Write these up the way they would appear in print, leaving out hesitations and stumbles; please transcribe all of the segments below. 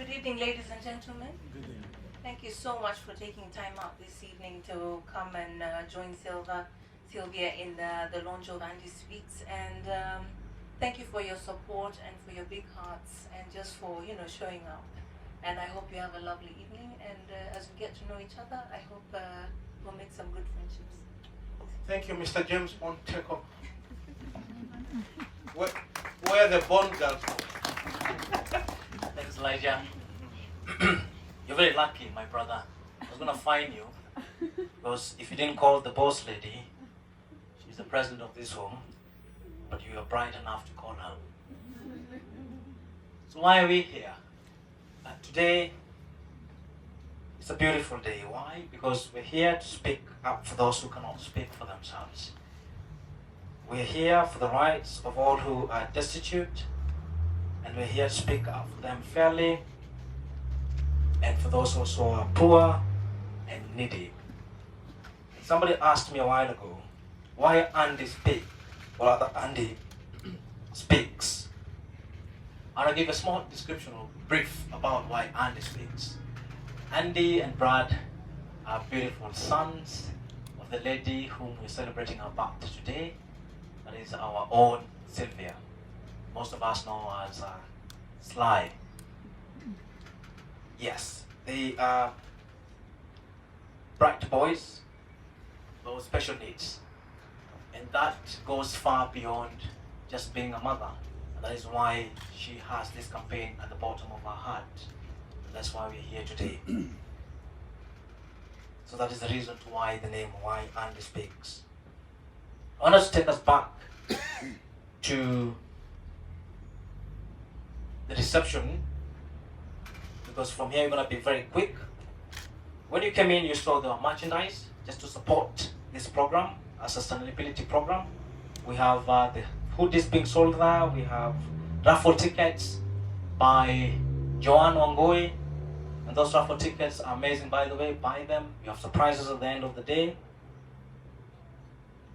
Good evening, ladies and gentlemen. Good evening. Thank you so much for taking time out this evening to come and join Sylvia in the launch of AndySpeaks. And thank you for your support and for your big hearts and just for, showing up. And I hope you have a lovely evening. And as we get to know each other, I hope we'll make some good friendships. Thank you, Mr. James Bond. Take up. Where are the Bond girls? Thanks, Elijah. You're very lucky, my brother. I was going to fine you because if you didn't call the boss lady, she's the president of this home, but you were bright enough to call her. So why are we here? Today, it's a beautiful day. Why? Because we're here to speak up for those who cannot speak for themselves. We're here for the rights of all who are destitute, and we're here to speak up for them fairly, and for those also who are poor and needy. Somebody asked me a while ago, why AndySpeaks, or rather Andy speaks. I'll give a small description or brief about why Andy speaks. Andy and Brad are beautiful sons of the lady whom we're celebrating her birthday today. That is our own Sylvia. Most of us know her as Sly. Yes, they are bright boys with special needs. And that goes far beyond just being a mother. And that is why she has this campaign at the bottom of her heart. And that's why we're here today. So that is the reason to why the name, why Andy Speaks. I want us to take us back to the reception, because from here you're going to be very quick. When you came in, you saw the merchandise just to support this program, a sustainability program. We have the hoodies being sold there. We have raffle tickets by Joanne Wangoi. And those raffle tickets are amazing, by the way. Buy them. You have surprises at the end of the day.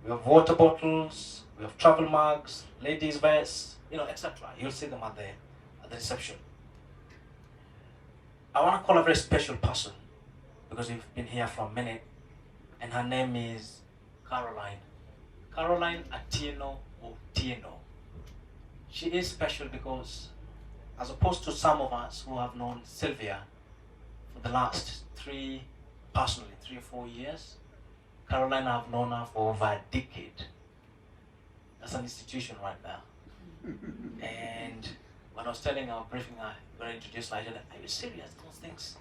We have water bottles. We have travel mugs, ladies' vests, etc. You'll see them at the reception. I want to call a very special person because we've been here for a minute, and her name is Caroline. Caroline Atieno Otieno. She is special because, as opposed to some of us who have known Sylvia for the last 3 or 4 years, Caroline, I've known her for over a decade. That's an institution right there. And when I was telling her, briefing her, when I introduced her, I said, are you serious? Those things,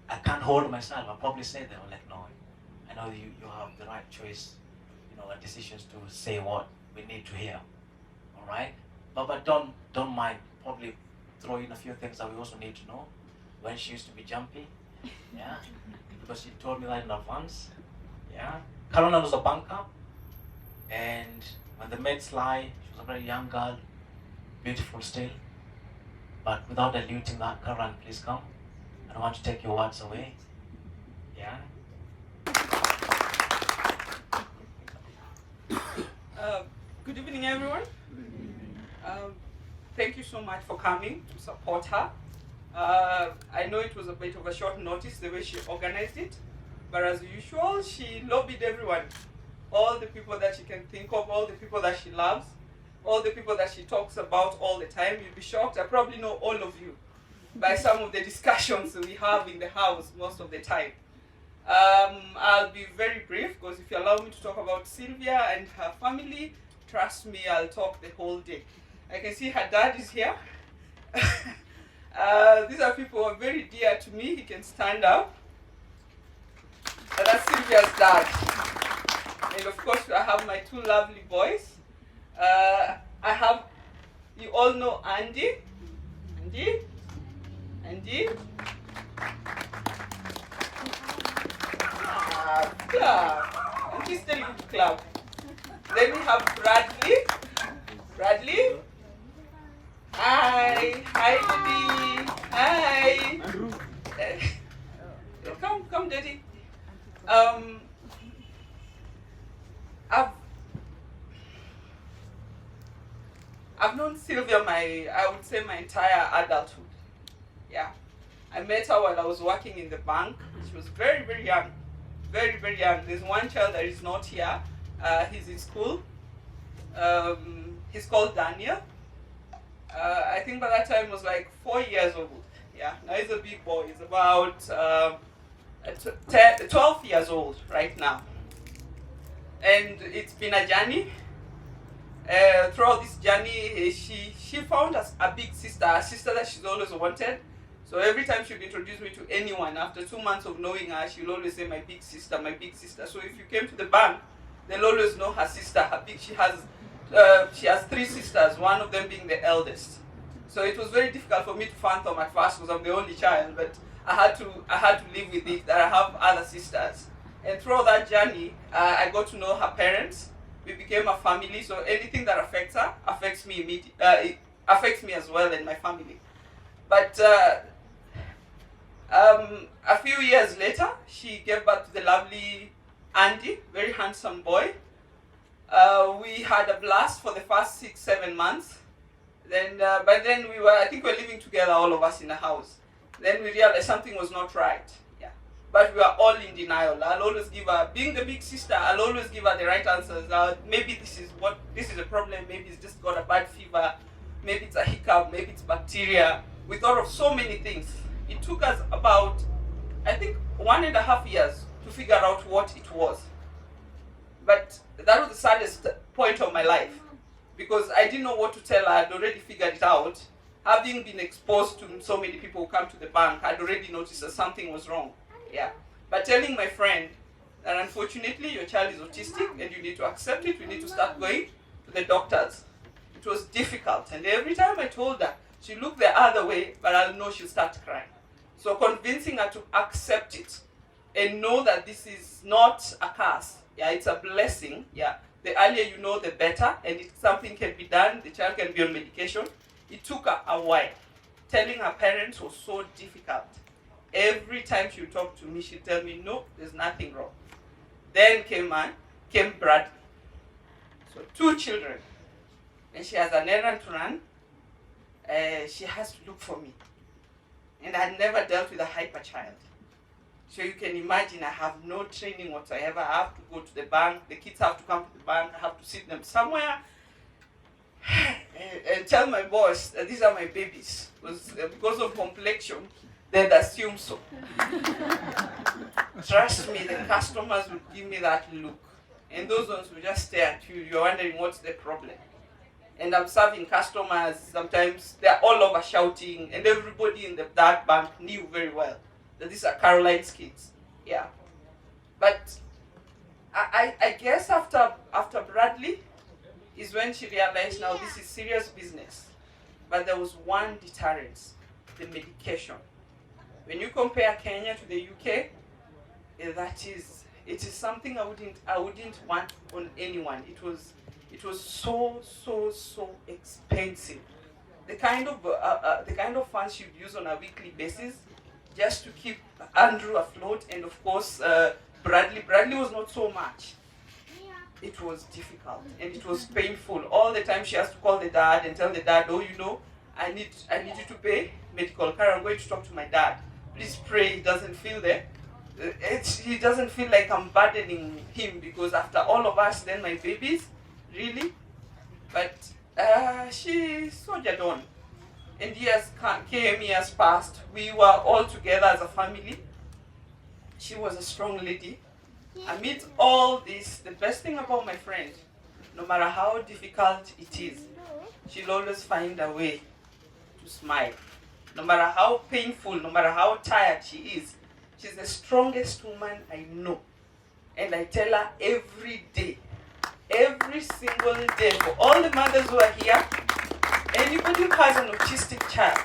I can't hold myself. I'll probably say them. I'm like, no, I know you have the right choice, and decisions to say what we need to hear. All right? But don't mind probably throw in a few things that we also need to know. When she used to be jumpy, yeah, because she told me that in advance, yeah. Caroline was a banker, and when they met Sly, she was a very young girl, beautiful still. But without diluting that, Caroline, please come. I don't want to take your words away. Yeah. Good evening, everyone. Thank you so much for coming to support her. I know it was a bit of a short notice the way she organized it, but as usual, she lobbied everyone. All the people that she can think of, all the people that she loves, all the people that she talks about all the time. You'll be shocked. I probably know all of you by some of the discussions we have in the house most of the time. I'll be very brief because if you allow me to talk about Sylvia and her family, trust me, I'll talk the whole day. I can see her dad is here. These are people who are very dear to me. He can stand up. And that's Sylvia's dad. And of course, I have my 2 lovely boys. You all know Andy. Andy. Clap. And he's telling you to clap. Then we have Bradley. Hi, Daddy. Hi. Come, Daddy. I've known Sylvia my entire adulthood. Yeah. I met her while I was working in the bank. She was very, very young. Very, very young. There's one child that is not here. He's in school. He's called Daniel. I think by that time he was like 4 years old. Yeah, now he's a big boy. He's about 12 years old right now. And it's been a journey. Throughout this journey, she found us a big sister, a sister that she's always wanted. So every time she would introduce me to anyone, after 2 months of knowing her, she'll always say, my big sister, my big sister. So if you came to the bank, they'll always know her sister. She has 3 sisters, one of them being the eldest. So it was very difficult for me to fathom at first because I'm the only child, but I had to live with it that I have other sisters. And throughout that journey, I got to know her parents. We became a family, so anything that affects her affects me immediately. It affects me as well and my family. But a few years later, she gave birth to the lovely Andy, very handsome boy. We had a blast for the first 6-7 months. Then, by then I think we were living together, all of us in the house. Then we realized something was not right. Yeah, but we were all in denial. I'll always give her, being the big sister, I'll always give her the right answers. Maybe this is a problem. Maybe it's just got a bad fever. Maybe it's a hiccup. Maybe it's bacteria. We thought of so many things. It took us about, I think, 1.5 years to figure out what it was. But that was the saddest point of my life because I didn't know what to tell her. I'd already figured it out. Having been exposed to so many people who come to the bank, I'd already noticed that something was wrong. Yeah. But telling my friend that unfortunately your child is autistic and you need to accept it, we need to start going to the doctors. It was difficult. And every time I told her, she looked the other way, but I'll know she'll start crying. So convincing her to accept it and know that this is not a curse. Yeah, it's a blessing. Yeah. The earlier you know, the better. And if something can be done, the child can be on medication. It took her a while. Telling her parents was so difficult. Every time she would talk to me, she'd tell me, no, there's nothing wrong. Then came Bradley. So 2 children. And she has an errand to run. She has to look for me. And I'd never dealt with a hyper child. So you can imagine I have no training whatsoever. I have to go to the bank. The kids have to come to the bank. I have to sit them somewhere and tell my boss that these are my babies. Because of complexion, they'd assume so. Trust me, the customers would give me that look. And those ones will just stare at you. You're wondering what's the problem. And I'm serving customers. Sometimes they're all over shouting. And everybody in that bank knew very well that these are Caroline's kids. Yeah. But I guess after Bradley is when she realized now this is serious business. But there was one deterrence, the medication. When you compare Kenya to the UK, it is something I wouldn't want on anyone. It was so expensive. The kind of funds you'd use on a weekly basis just to keep Andrew afloat, and of course Bradley. Bradley was not so much. It was difficult and it was painful. All the time she has to call the dad and tell the dad, oh, I need you to pay medical care. I'm going to talk to my dad. Please pray he doesn't feel there. He doesn't feel like I'm burdening him because after all of us, then my babies, really. But she soldiered on. And years passed. We were all together as a family. She was a strong lady. Amid all this, the best thing about my friend, no matter how difficult it is, she'll always find a way to smile. No matter how painful, no matter how tired she is, she's the strongest woman I know. And I tell her every day, every single day, for all the mothers who are here, anybody who has an autistic child,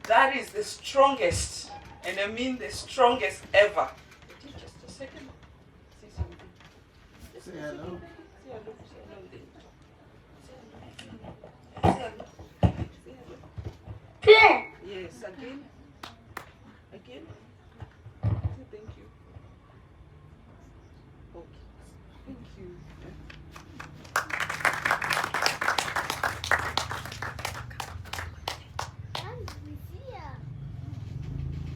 that is the strongest, and I mean the strongest ever. Just a second. Say something. Say hello. Say hello. Say hello. Say hello. Yes, again. Again. Say thank you. Okay. Thank you.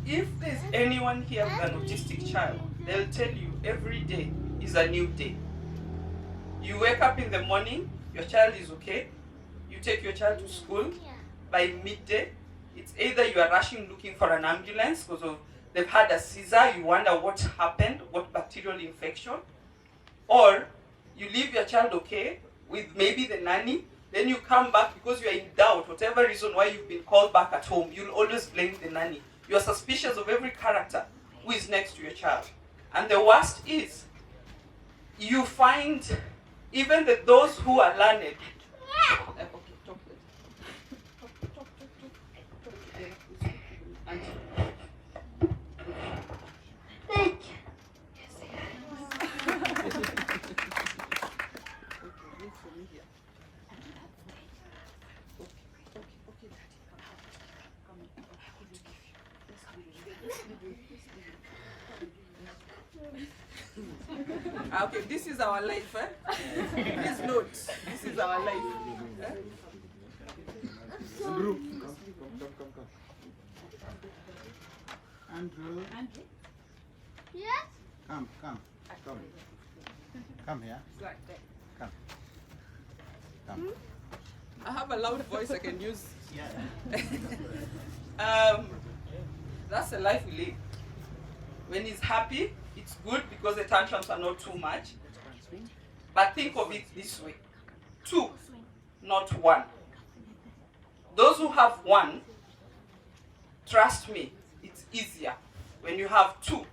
if there's anyone here with an autistic child, they'll tell you every day is a new day. You wake up in the morning, your child is okay, you take your child to school, by midday, it's either you are rushing looking for an ambulance because they've had a seizure, you wonder what happened, what bacterial infection, or you leave your child okay with maybe the nanny, then you come back because you are in doubt, whatever reason why you've been called back at home, you'll always blame the nanny. You're suspicious of every character who is next to your child. And the worst is, you find even those who are learned. Okay, this is our life, eh? Please note, this is our life. Eh? Andrew, come. Andrew. Yes? Come. Come here. Come. I have a loud voice I can use. That's the life we live. When he's happy, it's good because the tantrums are not too much. But think of it this way. 2, not 1. Those who have 1, trust me, it's easier. When you have 2,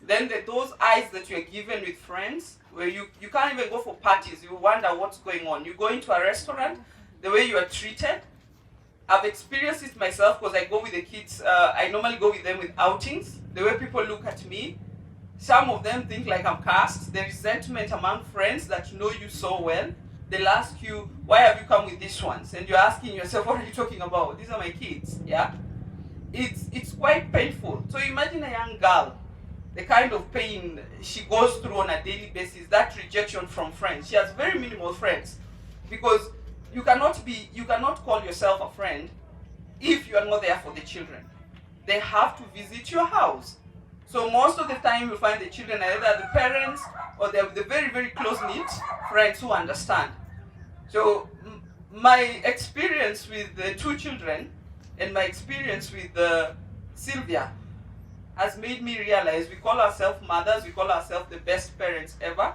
then those eyes that you're given with friends, where you can't even go for parties, you wonder what's going on. You go into a restaurant, the way you are treated. I've experienced it myself because I go with the kids, I normally go with them with outings. The way people look at me, some of them think like I'm cast. There is resentment among friends that know you so well. They'll ask you, why have you come with these ones? And you're asking yourself, what are you talking about? These are my kids, yeah? It's quite painful. So imagine a young girl, the kind of pain she goes through on a daily basis, that rejection from friends. She has very minimal friends because you cannot call yourself a friend if you are not there for the children. They have to visit your house. So most of the time you find the children are either the parents or they're the very, very close-knit friends who understand. So my experience with the 2 children and my experience with Sylvia has made me realize we call ourselves mothers, we call ourselves the best parents ever,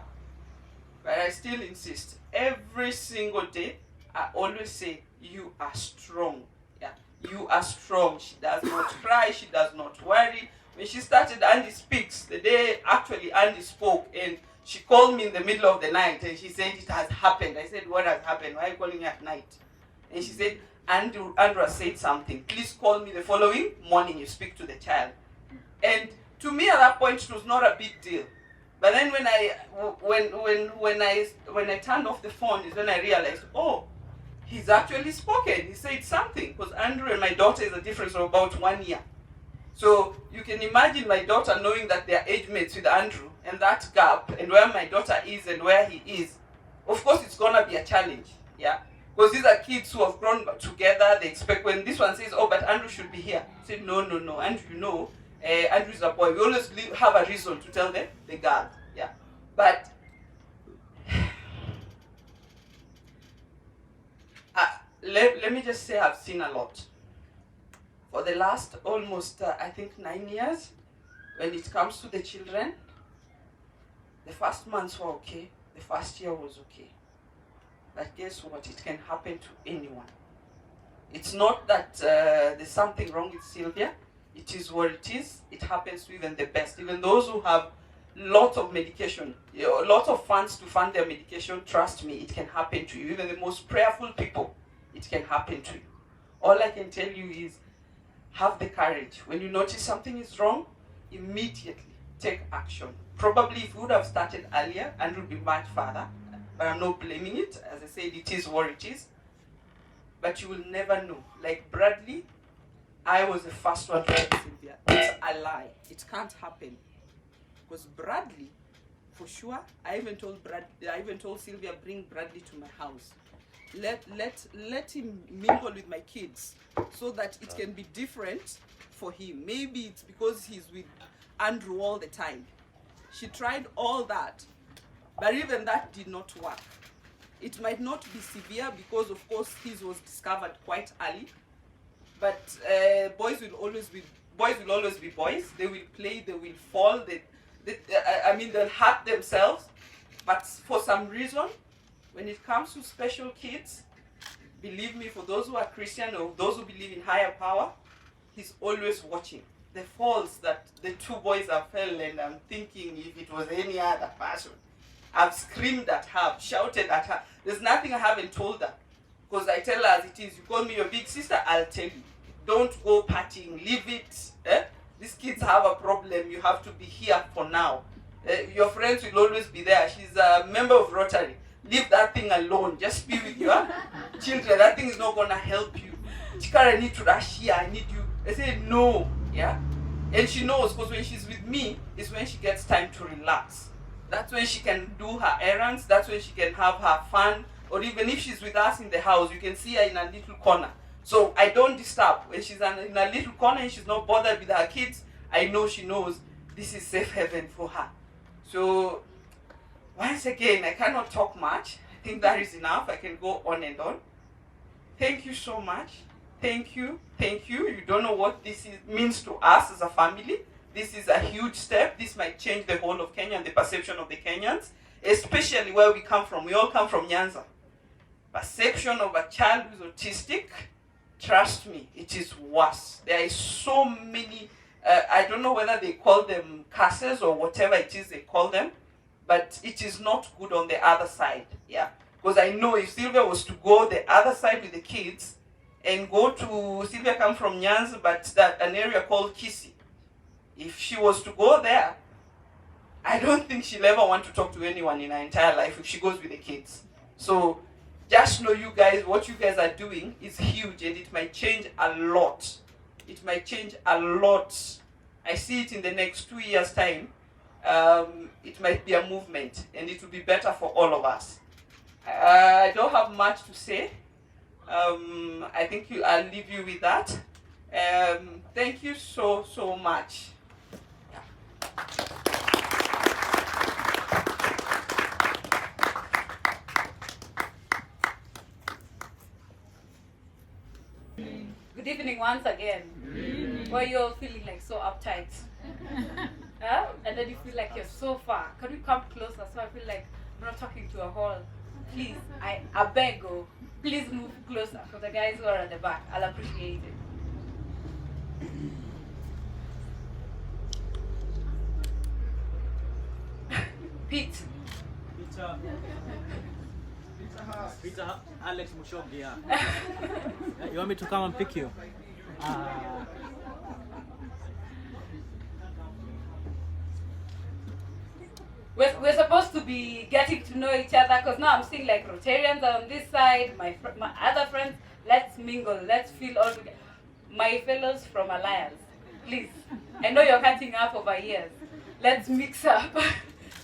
but I still insist. Every single day, I always say, you are strong. Yeah, you are strong. She does not cry, she does not worry. When she started AndySpeaks, the day actually Andy spoke, and she called me in the middle of the night and she said, it has happened. I said, what has happened? Why are you calling me at night? And she said, Andrew said something. Please call me the following morning, you speak to the child. And to me at that point, it was not a big deal. But then when I turned off the phone is when I realized, oh, he's actually spoken. He said something. Because Andrew and my daughter is a difference of about 1 year. So you can imagine my daughter knowing that they're age mates with Andrew and that gap and where my daughter is and where he is. Of course, it's going to be a challenge. Yeah. Because these are kids who have grown together. They expect when this one says, oh, but Andrew should be here. I said, no. Andrew, you know, Andrew's a boy. We always have a reason to tell the girl. Yeah. But let me just say I've seen a lot. For the last almost, I think 9 years, when it comes to the children, the first months were okay. The first year was okay. But guess what? It can happen to anyone. It's not that there's something wrong with Sylvia. It is what it is. It happens to even the best. Even those who have lots of medication, lots of funds to fund their medication, trust me, it can happen to you. Even the most prayerful people, it can happen to you. All I can tell you is, have the courage. When you notice something is wrong, immediately take action. Probably if you would have started earlier, and would be much further. But I'm not blaming it. As I said, it is what it is. But you will never know. Like Bradley, I was the first one to tell Sylvia, it's a lie. It can't happen. Because Bradley, for sure, I even told Sylvia, bring Bradley to my house. let him mingle with my kids so that it can be different for him. Maybe it's because he's with Andrew all the time. She tried all that, but even that did not work. It might not be severe because, of course, his was discovered quite early. But boys will always be boys. They will play. They will fall. They'll hurt themselves. But for some reason, when it comes to special kids, believe me, for those who are Christian or those who believe in higher power, he's always watching. The falls that the two boys have fell, and I'm thinking if it was any other person, I've screamed at her, I've shouted at her. There's nothing I haven't told her. Because I tell her as it is. You call me your big sister, I'll tell you. Don't go partying, leave it. These kids have a problem, you have to be here for now. Your friends will always be there. She's a member of Rotary. Leave that thing alone. Just be with your children. That thing is not going to help you. Chikara, I need to rush here. I need you. I say no. Yeah? And she knows, because when she's with me, is when she gets time to relax. That's when she can do her errands. That's when she can have her fun. Or even if she's with us in the house, you can see her in a little corner. So I don't disturb. When she's in a little corner and she's not bothered with her kids, I know she knows this is safe haven for her. So once again, I cannot talk much. I think that is enough. I can go on and on. Thank you so much. Thank you. Thank you. You don't know what this means to us as a family. This is a huge step. This might change the whole of Kenya and the perception of the Kenyans, especially where we come from. We all come from Nyanza. Perception of a child who's autistic, trust me, it is worse. There is so many, I don't know whether they call them curses or whatever it is they call them, but it is not good on the other side, yeah. Because I know if Sylvia was to go the other side with the kids and go to, Sylvia come from Nyanza, but an area called Kisi. If she was to go there, I don't think she'll ever want to talk to anyone in her entire life if she goes with the kids. So just know you guys, what you guys are doing is huge, and it might change a lot. It might change a lot. I see it in the next 2 years' time. It might be a movement, and it will be better for all of us. I don't have much to say. I think I'll leave you with that. Thank you so much. Good evening once again. Why you're feeling like so uptight? Huh? And then you feel like you're so far. Can you come closer so I feel like I'm not talking to a hall? Please, I beg you, please move closer for the guys who are at the back. I'll appreciate it. Pete. Peter, Alex Mochabo, yeah. You want me to come and pick you? We're supposed to be getting to know each other, because now I'm seeing like Rotarians on this side, my other friends. Let's mingle, let's feel all together. My fellows from Alliance, please. I know you're cutting up over years. Let's mix up,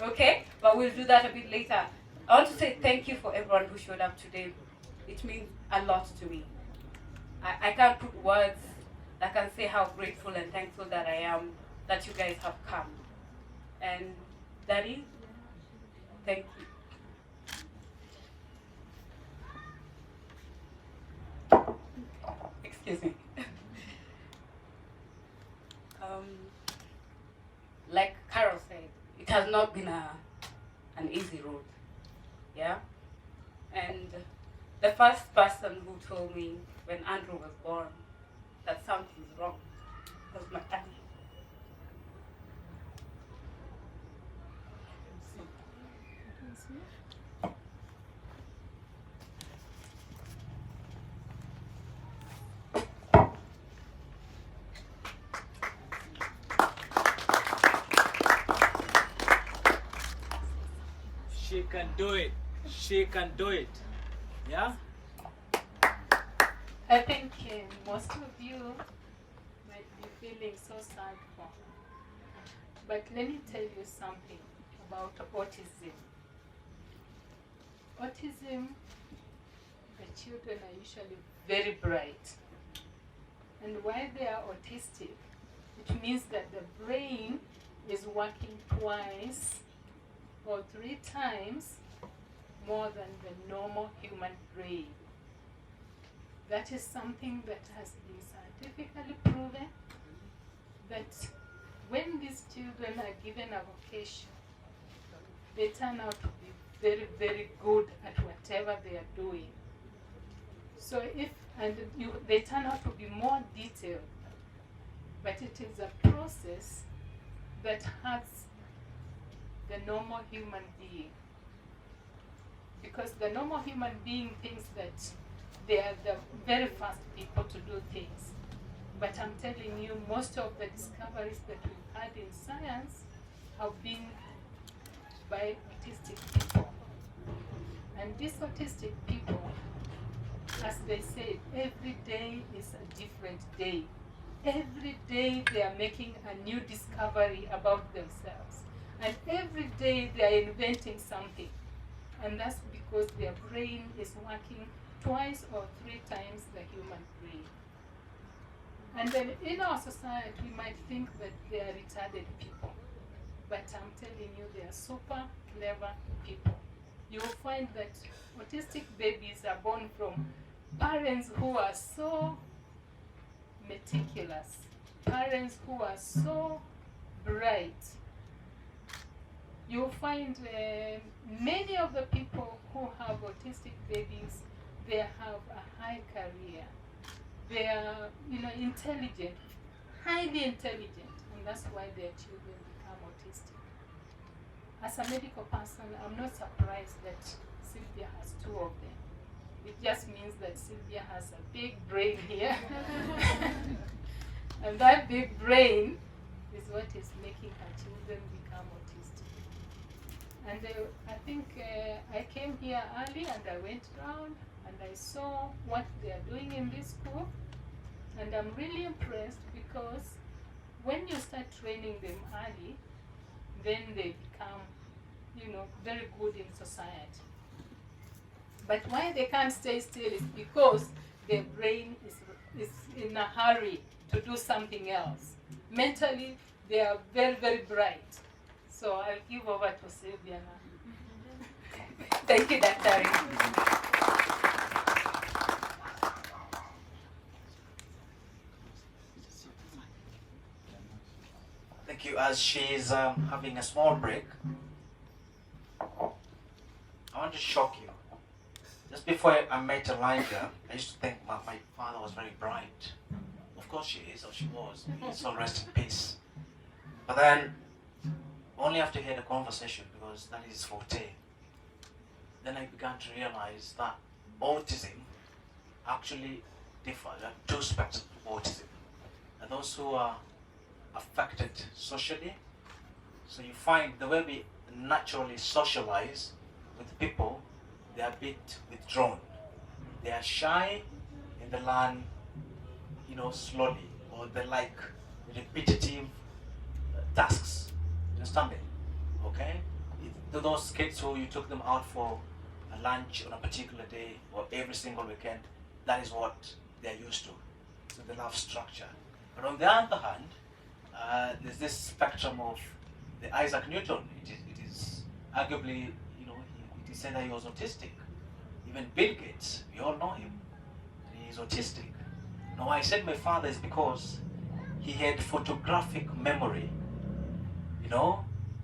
okay? But we'll do that a bit later. I want to say thank you for everyone who showed up today. It means a lot to me. I can't put words that can say how grateful and thankful that I am that you guys have come. And Daddy, thank you. Excuse me. Like Carol said, it has not been an easy road. Yeah? And the first person who told me when Andrew was born that something's wrong was my daddy. She can do it. She can do it. Yeah? I think most of you might be feeling so sad for her. But let me tell you something about autism. Autism the children are usually very bright. And while they are autistic, it means that the brain is working twice or 3 times more than the normal human brain. That is something that has been scientifically proven, that when these children are given a vocation, they turn out to be very, very good at whatever they are doing. So they turn out to be more detailed, but it is a process that hurts the normal human being. Because the normal human being thinks that they are the very first people to do things. But I'm telling you, most of the discoveries that we've had in science have been by autistic people. And these autistic people, as they say, every day is a different day. Every day they are making a new discovery about themselves. And every day they are inventing something. And that's because their brain is working twice or 3 times the human brain. And then in our society, we might think that they are retarded people. But I'm telling you, they are super clever people. You will find that autistic babies are born from parents who are so meticulous, parents who are so bright. You'll find many of the people who have autistic babies, they have a high career. They are, intelligent, highly intelligent, and that's why their children become autistic. As a medical person, I'm not surprised that Sylvia has 2 of them. It just means that Sylvia has a big brain here. And that big brain is what is making her children become autistic. And I think I came here early and I went around and I saw what they are doing in this school. And I'm really impressed because when you start training them early, then they become, very good in society. But why they can't stay still is because their brain is in a hurry to do something else. Mentally, they are very, very bright. So I'll give over to Sylvia now. Thank you, Dr. Thank you. As she's having a small break, I want to shock you. Just before I met Elijah, I used to think my father was very bright. Of course she is, or she was. So rest in peace. But then, only after hearing the conversation, because that is forte, then I began to realize that autism actually differs. There are 2 spectrums of autism. And those who are affected socially, so you find the way we naturally socialize with people, they are a bit withdrawn. They are shy and they learn, slowly, or they like repetitive tasks. You understand it? Okay? Those kids who you took them out for a lunch on a particular day or every single weekend, that is what they're used to. So they love structure. But on the other hand, there's this spectrum of the Isaac Newton. It is arguably, it is said that he was autistic. Even Bill Gates, we all know him. He is autistic. Now, why I said my father is because he had photographic memory.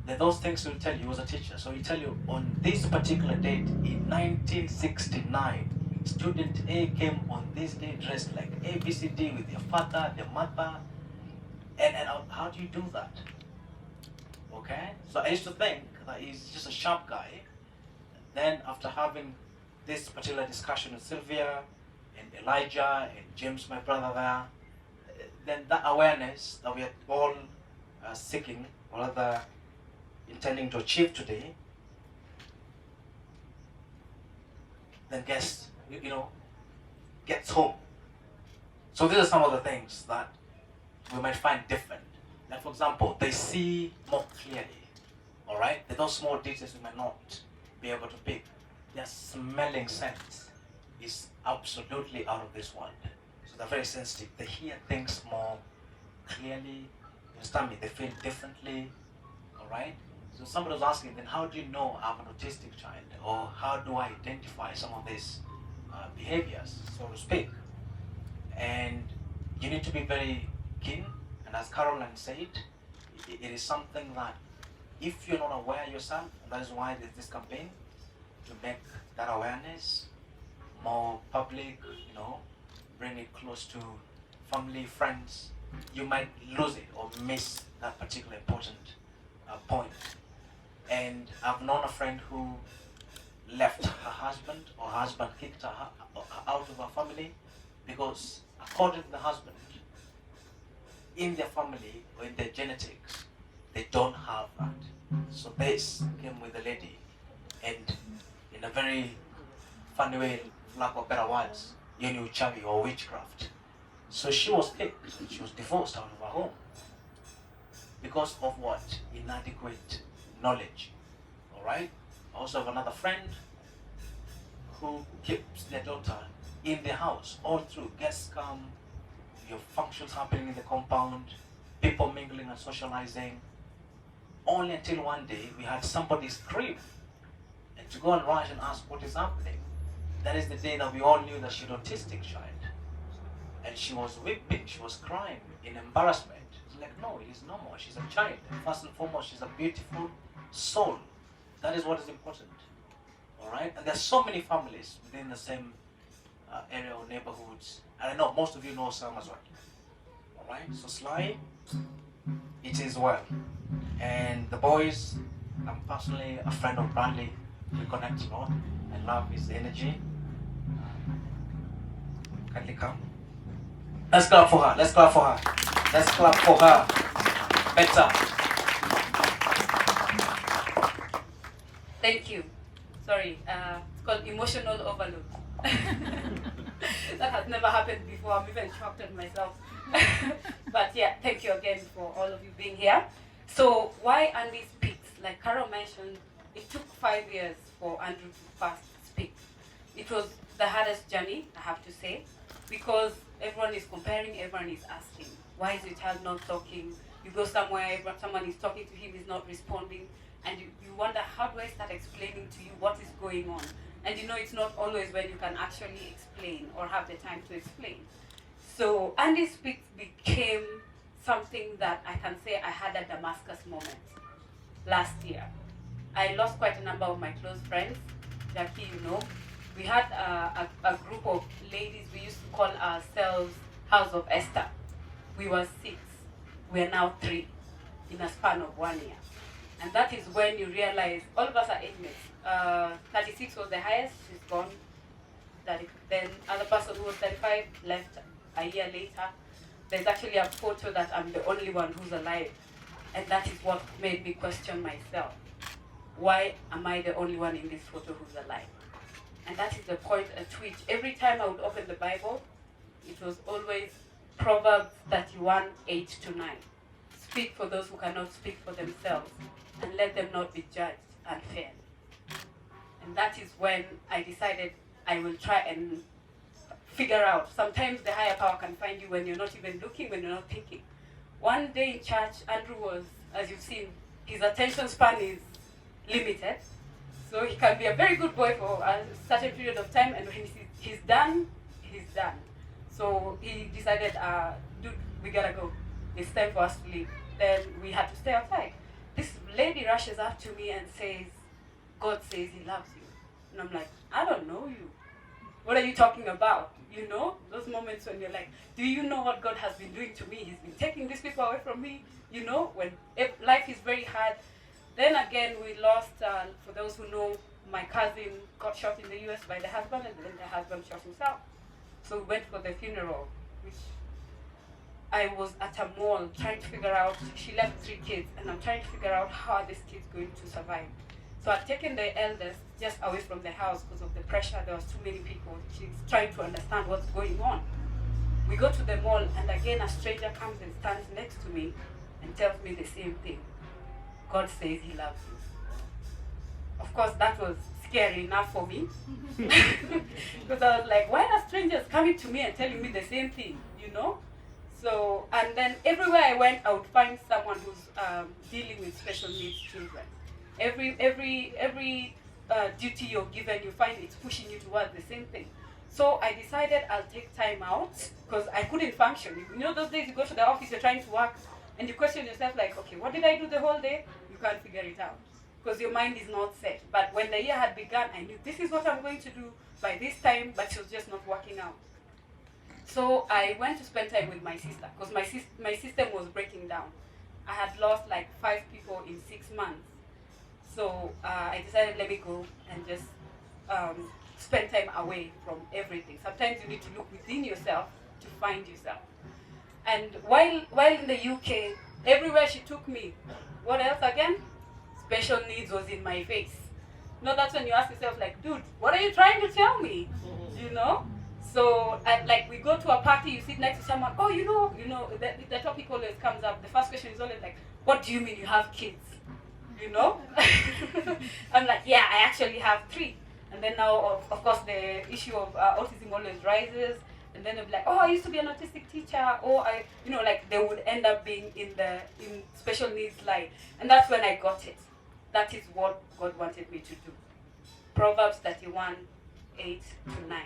That those things will tell you. He was a teacher. So he'll tell you, on this particular date in 1969, student A came on this day dressed like A, B, C, D with their father, their mother. And how do you do that? Okay? So I used to think that he's just a sharp guy. Then after having this particular discussion with Sylvia and Elijah and James, my brother there, then that awareness that we are all seeking, or rather intending to achieve today, then gets home. So these are some of the things that we might find different. Like, for example, they see more clearly. All right, those small details we might not be able to pick. Their smelling sense is absolutely out of this world. So they're very sensitive. They hear things more clearly. You understand me? They feel differently. All right? So somebody was asking, then how do you know I'm an autistic child? Or how do I identify some of these behaviors, so to speak? And you need to be very keen. And as Caroline said, it is something that if you're not aware yourself, and that is why there's this campaign to make that awareness more public, bring it close to family, friends, you might lose it or miss that particular important point. And I've known a friend who left her husband, or her husband kicked her out of her family because, according to the husband, in their family or in their genetics, they don't have that. So this came with the lady, and in a very funny way, for lack of better words, you knew uchawi or witchcraft. So she was kicked, she was divorced out of her home because of what? Inadequate knowledge. Alright? I also have another friend who keeps their daughter in the house all through. Guests come, your functions happening in the compound, people mingling and socializing. Only until one day we had somebody scream, and to go and rush and ask what is happening. That is the day that we all knew that she's an autistic child. And she was weeping, she was crying in embarrassment. It's like, no, it is normal. She's a child. First and foremost, she's a beautiful soul. That is what is important. Alright? And there's so many families within the same area or neighborhoods. And I know most of you know some as well. Alright? So Sly, it is well. And the boys, I'm personally a friend of Bradley. We connect a lot. I love his energy. Kindly come. Let's clap for her. Let's clap for her. Let's clap for her. Better. Thank you. Sorry, it's called emotional overload. That has never happened before. I'm even shocked at myself. But yeah, thank you again for all of you being here. So why AndySpeaks? Like Carol mentioned, it took 5 years for Andrew to first speak. It was the hardest journey, I have to say, because everyone is comparing, everyone is asking, why is the child not talking? You go somewhere, someone is talking to him, he's not responding, and you wonder, how do I start explaining to you what is going on? And it's not always when you can actually explain or have the time to explain. So AndySpeaks became something that I can say I had a Damascus moment last year. I lost quite a number of my close friends. Jackie, we had a group of ladies, we used to call ourselves House of Esther. We were 6, we are now 3 in a span of 1 year. And that is when you realize, all of us are age mates. 36 was the highest, she's gone. Then other person who was 35 left a year later. There's actually a photo that I'm the only one who's alive. And that is what made me question myself. Why am I the only one in this photo who's alive? And that is the point at which every time I would open the Bible, it was always Proverbs 31, 8-9. Speak for those who cannot speak for themselves, and let them not be judged unfairly. And that is when I decided I will try and figure out. Sometimes the higher power can find you when you're not even looking, when you're not thinking. One day in church, Andrew was, as you've seen, his attention span is limited. So he can be a very good boy for a certain period of time, and when he's done, he's done. So he decided, dude, we gotta go. It's time for us to leave. Then we had to stay outside. This lady rushes up to me and says, God says he loves you. And I'm like, I don't know you. What are you talking about? Those moments when you're like, do you know what God has been doing to me? He's been taking these people away from me. When life is very hard. Then again, we lost, for those who know, my cousin got shot in the US by the husband, and then the husband shot himself. So we went for the funeral, which I was at a mall trying to figure out, she left 3 kids, and I'm trying to figure out how are these kids going to survive. So I've taken the eldest just away from the house because of the pressure. There was too many people. She's trying to understand what's going on. We go to the mall, and again a stranger comes and stands next to me and tells me the same thing. God says he loves you. Of course, that was scary enough for me. Because I was like, why are strangers coming to me and telling me the same thing, you know? So, and then everywhere I went, I would find someone who's dealing with special needs children. Every duty you're given, you find it's pushing you towards the same thing. So I decided I'll take time out because I couldn't function. You know those days you go to the office, you're trying to work, and you question yourself like, okay, what did I do the whole day? You can't figure it out because your mind is not set. But when the year had begun, I knew this is what I'm going to do by this time, but it was just not working out. So I went to spend time with my sister because my system was breaking down. I had lost like 5 people in 6 months. So I decided, let me go and just spend time away from everything. Sometimes you need to look within yourself to find yourself. And while in the UK, everywhere she took me, what else again? Special needs was in my face. No, that's when you ask yourself like, dude, what are you trying to tell me? You know? So, like, we go to a party, you sit next to someone, oh, you know, the topic always comes up. The first question is always like, what do you mean you have kids? You know? I'm like, yeah, I actually have 3. And then now, of course, the issue of autism always rises. And then they'll be like, oh, I used to be an autistic teacher. Or, like, they would end up being in special needs line. And that's when I got it. That is what God wanted me to do. Proverbs 31, 8 to 9.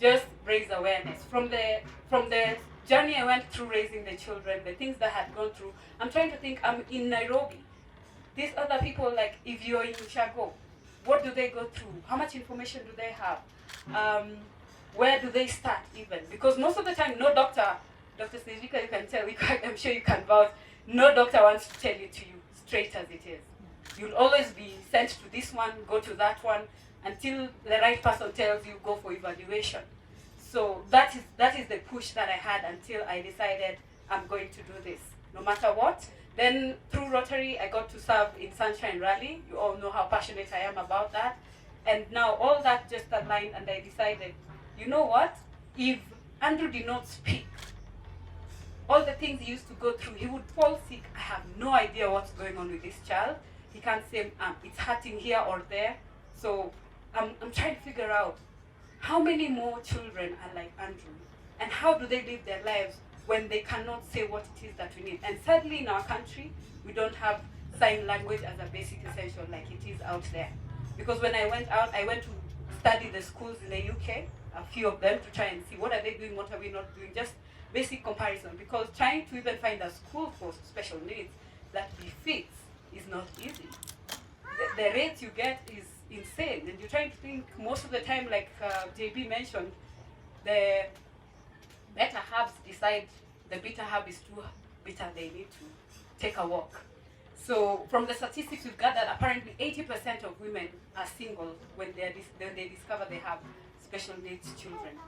Just raise awareness. From the journey I went through raising the children, the things that I had gone through, I'm trying to think, I'm in Nairobi. These other people, like, if you're in Mochabo, what do they go through? How much information do they have? Where do they start even? Because most of the time, no doctor, Dr. Sylvia, you can tell, I'm sure you can vouch, no doctor wants to tell it to you straight as it is. You'll always be sent to this one, go to that one, until the right person tells you, go for evaluation. So that is the push that I had until I decided I'm going to do this, no matter what. Then through Rotary, I got to serve in Sunshine Rally. You all know how passionate I am about that. And now all that just aligned, and I decided, you know what? If Andrew did not speak, all the things he used to go through, he would fall sick. I have no idea what's going on with this child. He can't say it's hurting here or there. So I'm trying to figure out how many more children are like Andrew, and how do they live their lives when they cannot say what it is that we need. And sadly, in our country, we don't have sign language as a basic essential like it is out there. Because when I went out, I went to study the schools in the UK, a few of them, to try and see what are they doing, what are we not doing, just basic comparison. Because trying to even find a school for special needs that befits is not easy. The rates you get is insane, and you're trying to think most of the time, like JB mentioned, the better herbs decide the bitter herb is too bitter, they need to take a walk. So from the statistics we've gathered, apparently 80% of women are single when they discover they have special needs children.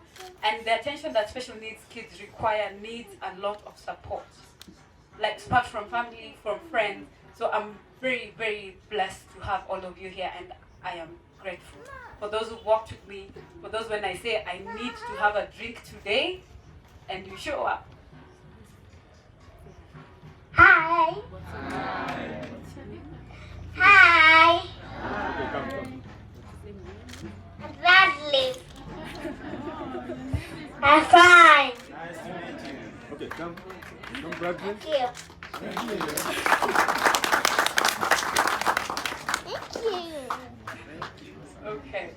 And the attention that special needs kids require needs a lot of support, like support from family, from friends. So I'm very, very blessed to have all of you here, and I am grateful for those who walked with me, for those when I say I need to have a drink today, and you show up. Hi. Hi. Okay, come. Bradley. I'm fine. Nice to meet you. Okay, come. Come, Bradley. Thank you. Thank you. Okay,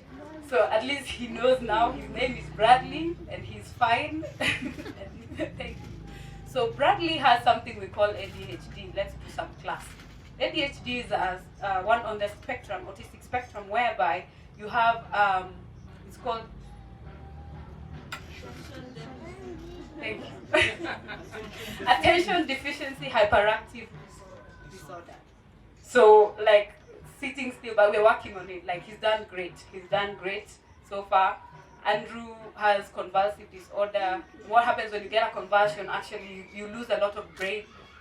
so at least he knows now his name is Bradley and he's fine. Thank you. So Bradley has something we call ADHD. Let's do some class. ADHD is one on the spectrum, autistic spectrum, whereby you have, it's called, thank you, attention deficiency hyperactive disorder. So like sitting still, but we're working on it. Like he's done great so far. Andrew has convulsive disorder. What happens when you get a convulsion? Actually, you lose a lot of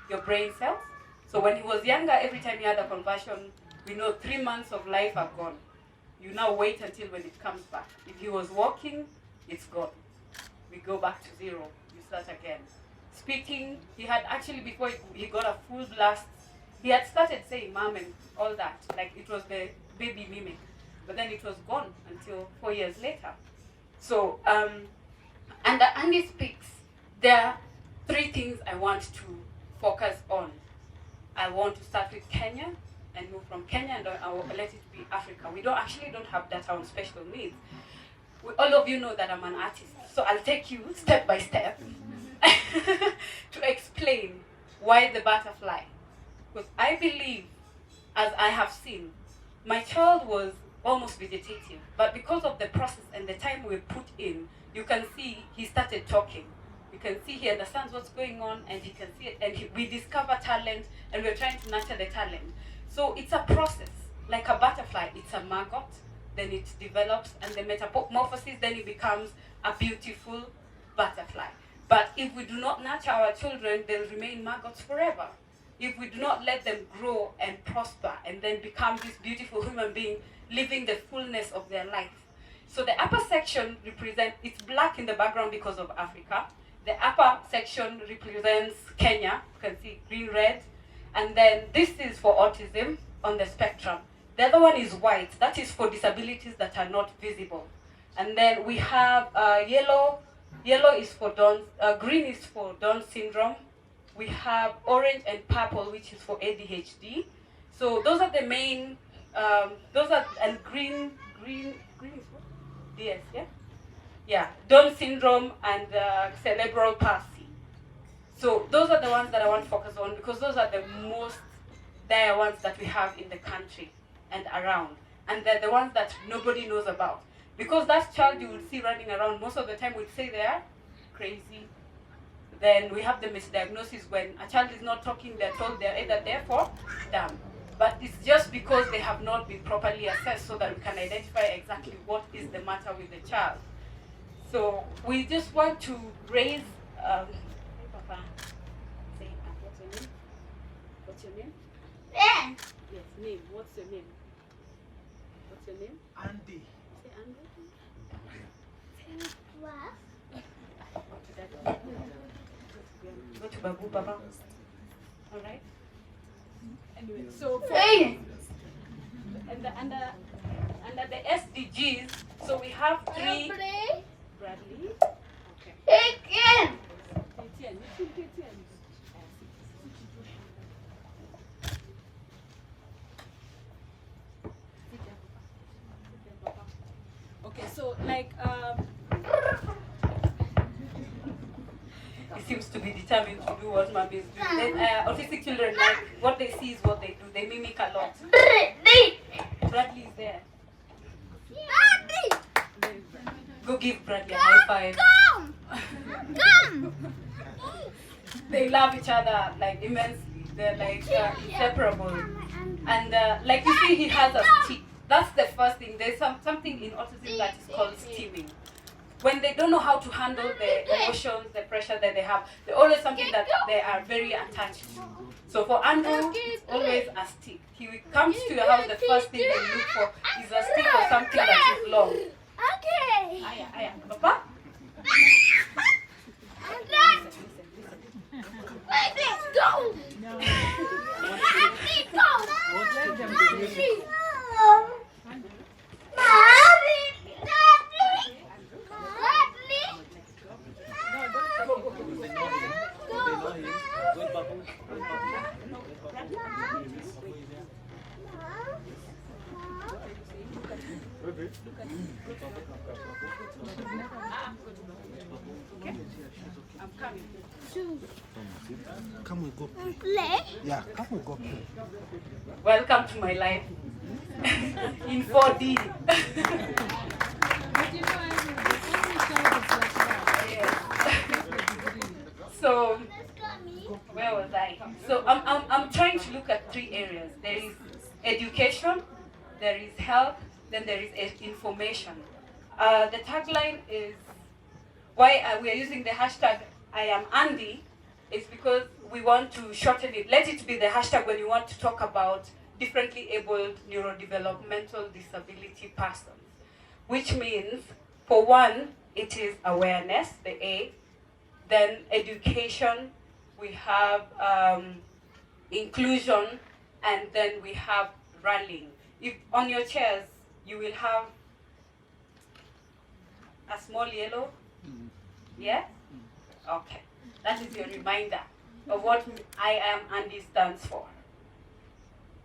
your brain cells. So when he was younger, every time he had a convulsion, we know 3 months of life are gone. You now wait until when it comes back. If he was walking, it's gone. We go back to 0. You start again. Speaking, he had actually, before he got a full blast, he had started saying mom and all that. Like it was the baby mimic. but then it was gone until 4 years later. So, under AndySpeaks, there are 3 things I want to focus on. I want to start with Kenya and move from Kenya, and I will let it be Africa. We don't have data on special needs. All of you know that I'm an artist, so I'll take you step by step to explain why the butterfly. Because I believe, as I have seen, my child was almost vegetative, but because of the process and the time we put in, you can see he started talking. You can see he understands what's going on, and he can see it, and we discover talent, and we're trying to nurture the talent. So it's a process, like a butterfly. It's a maggot, then it develops, and the metamorphosis, then it becomes a beautiful butterfly. But if we do not nurture our children, they'll remain maggots forever. If we do not let them grow and prosper and then become this beautiful human being, living the fullness of their life. So the upper section represents, it's black in the background because of Africa. The upper section represents Kenya, you can see green, red. And then this is for autism on the spectrum. The other one is white, that is for disabilities that are not visible. And then we have yellow is for green is for Down syndrome. We have orange and purple, which is for ADHD. So those are the main, and green is what? DS, yeah? Yeah, Down syndrome and cerebral palsy. So those are the ones that I want to focus on, because those are the most dire ones that we have in the country and around. And they're the ones that nobody knows about. Because that child you will see running around, most of the time we'll say they are crazy. Then we have the misdiagnosis when a child is not talking, they're told they're either deaf or dumb. But it's just because they have not been properly assessed so that we can identify exactly what is the matter with the child. So we just want to raise, Papa, say, what's your name? What's your name? Yeah. Yes, name. What's your name? What's your name? Andy. Say Andy. What? Go to Babu, Baba. All right. Anyway, so for Hey. and under the SDGs, so we have 3. Play. Bradley. Okay. Again. Okay, so like he seems to be determined to do what mommy is doing. Then autistic children, like what they see is what they do. They mimic a lot. Bradley is there. Go give Bradley a high five. Come. They love each other like immensely. They're like inseparable. And like you see, he has a stick. That's the first thing. There's something in autism that is called steaming. When they don't know how to handle the emotions, the pressure that they have, there's always something that they are very attached to. So for Andrew, it's always a stick. He comes to your house, the first thing they look for is a stick or something that is long. Okay. Aya, Papa? Go. I'm coming. Come we go play. Play. Yeah, come we go play. Welcome to my life in 4D. So, where was I? So I'm trying to look at 3 areas. There is education, there is health, then there is information. The tagline is why we are using the hashtag I am Andy. It's because we want to shorten it. Let it be the hashtag when you want to talk about differently abled neurodevelopmental disability persons, which means, for one, it is awareness, the A, then education, we have inclusion, and then we have rallying. If on your chairs, you will have a small yellow. Yeah? Okay. That is your reminder of what I am Andy stands for.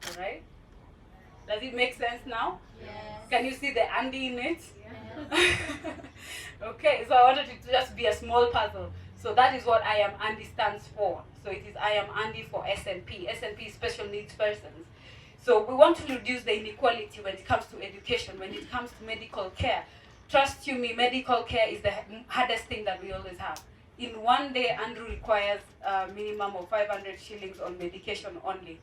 All right? Does it make sense now? Yes. Can you see the Andy in it? Okay, so I wanted it to just be a small puzzle. So that is what I am Andy stands for. So it is I am Andy for SNP. SNP is special needs persons. So we want to reduce the inequality when it comes to education, when it comes to medical care. Trust you me, medical care is the hardest thing that we always have. In one day, Andrew requires a minimum of 500 shillings on medication only.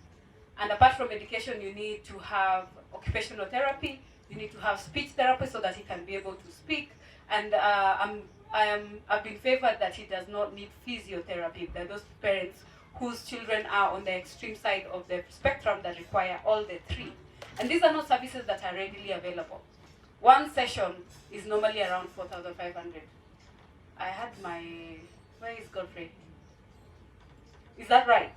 And apart from medication, you need to have occupational therapy, you need to have speech therapy so that he can be able to speak. And I've been favored that he does not need physiotherapy. There are those parents whose children are on the extreme side of the spectrum that require all the three. And these are not services that are readily available. One session is normally around 4,500. I had my, where is Godfrey? Is that right?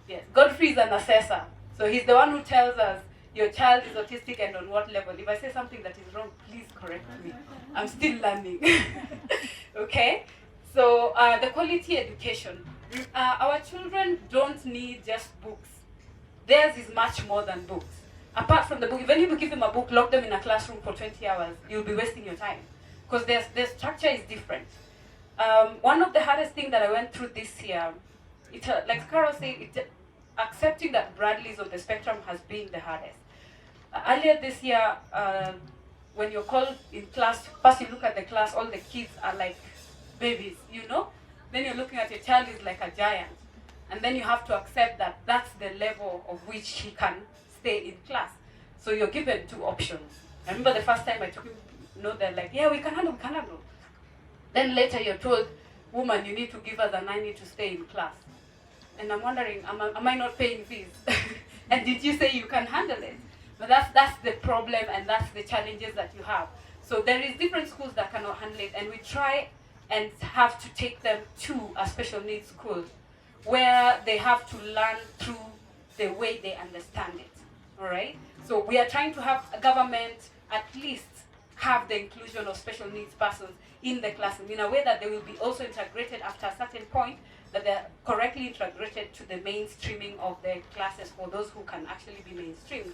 Yes, Godfrey is an assessor. So he's the one who tells us your child is autistic and on what level. If I say something that is wrong, please correct me. I'm still learning. Okay? So the quality education. Our children don't need just books. Theirs is much more than books. Apart from the book, even if you give them a book, lock them in a classroom for 20 hours, you'll be wasting your time. Because their structure is different. One of the hardest things that I went through this year, like Carol said, accepting that Bradley's on the spectrum has been the hardest. Earlier this year, when you're called in class, first you look at the class, all the kids are like babies, you know? Then you're looking at your child is like a giant. And then you have to accept that that's the level of which he can stay in class. So you're given two options. I remember the first time I took him, they're like, yeah, we can handle. Then later you're told, woman, you need to give us a nanny to stay in class. And I'm wondering, am I not paying fees? And did you say you can handle it? But that's the problem and that's the challenges that you have. So there is different schools that cannot handle it, and we try and have to take them to a special needs school where they have to learn through the way they understand it. All right? So we are trying to have a government at least have the inclusion of special needs persons in the classroom in a way that they will be also integrated after a certain point, that they're correctly integrated to the mainstreaming of the classes for those who can actually be mainstreamed.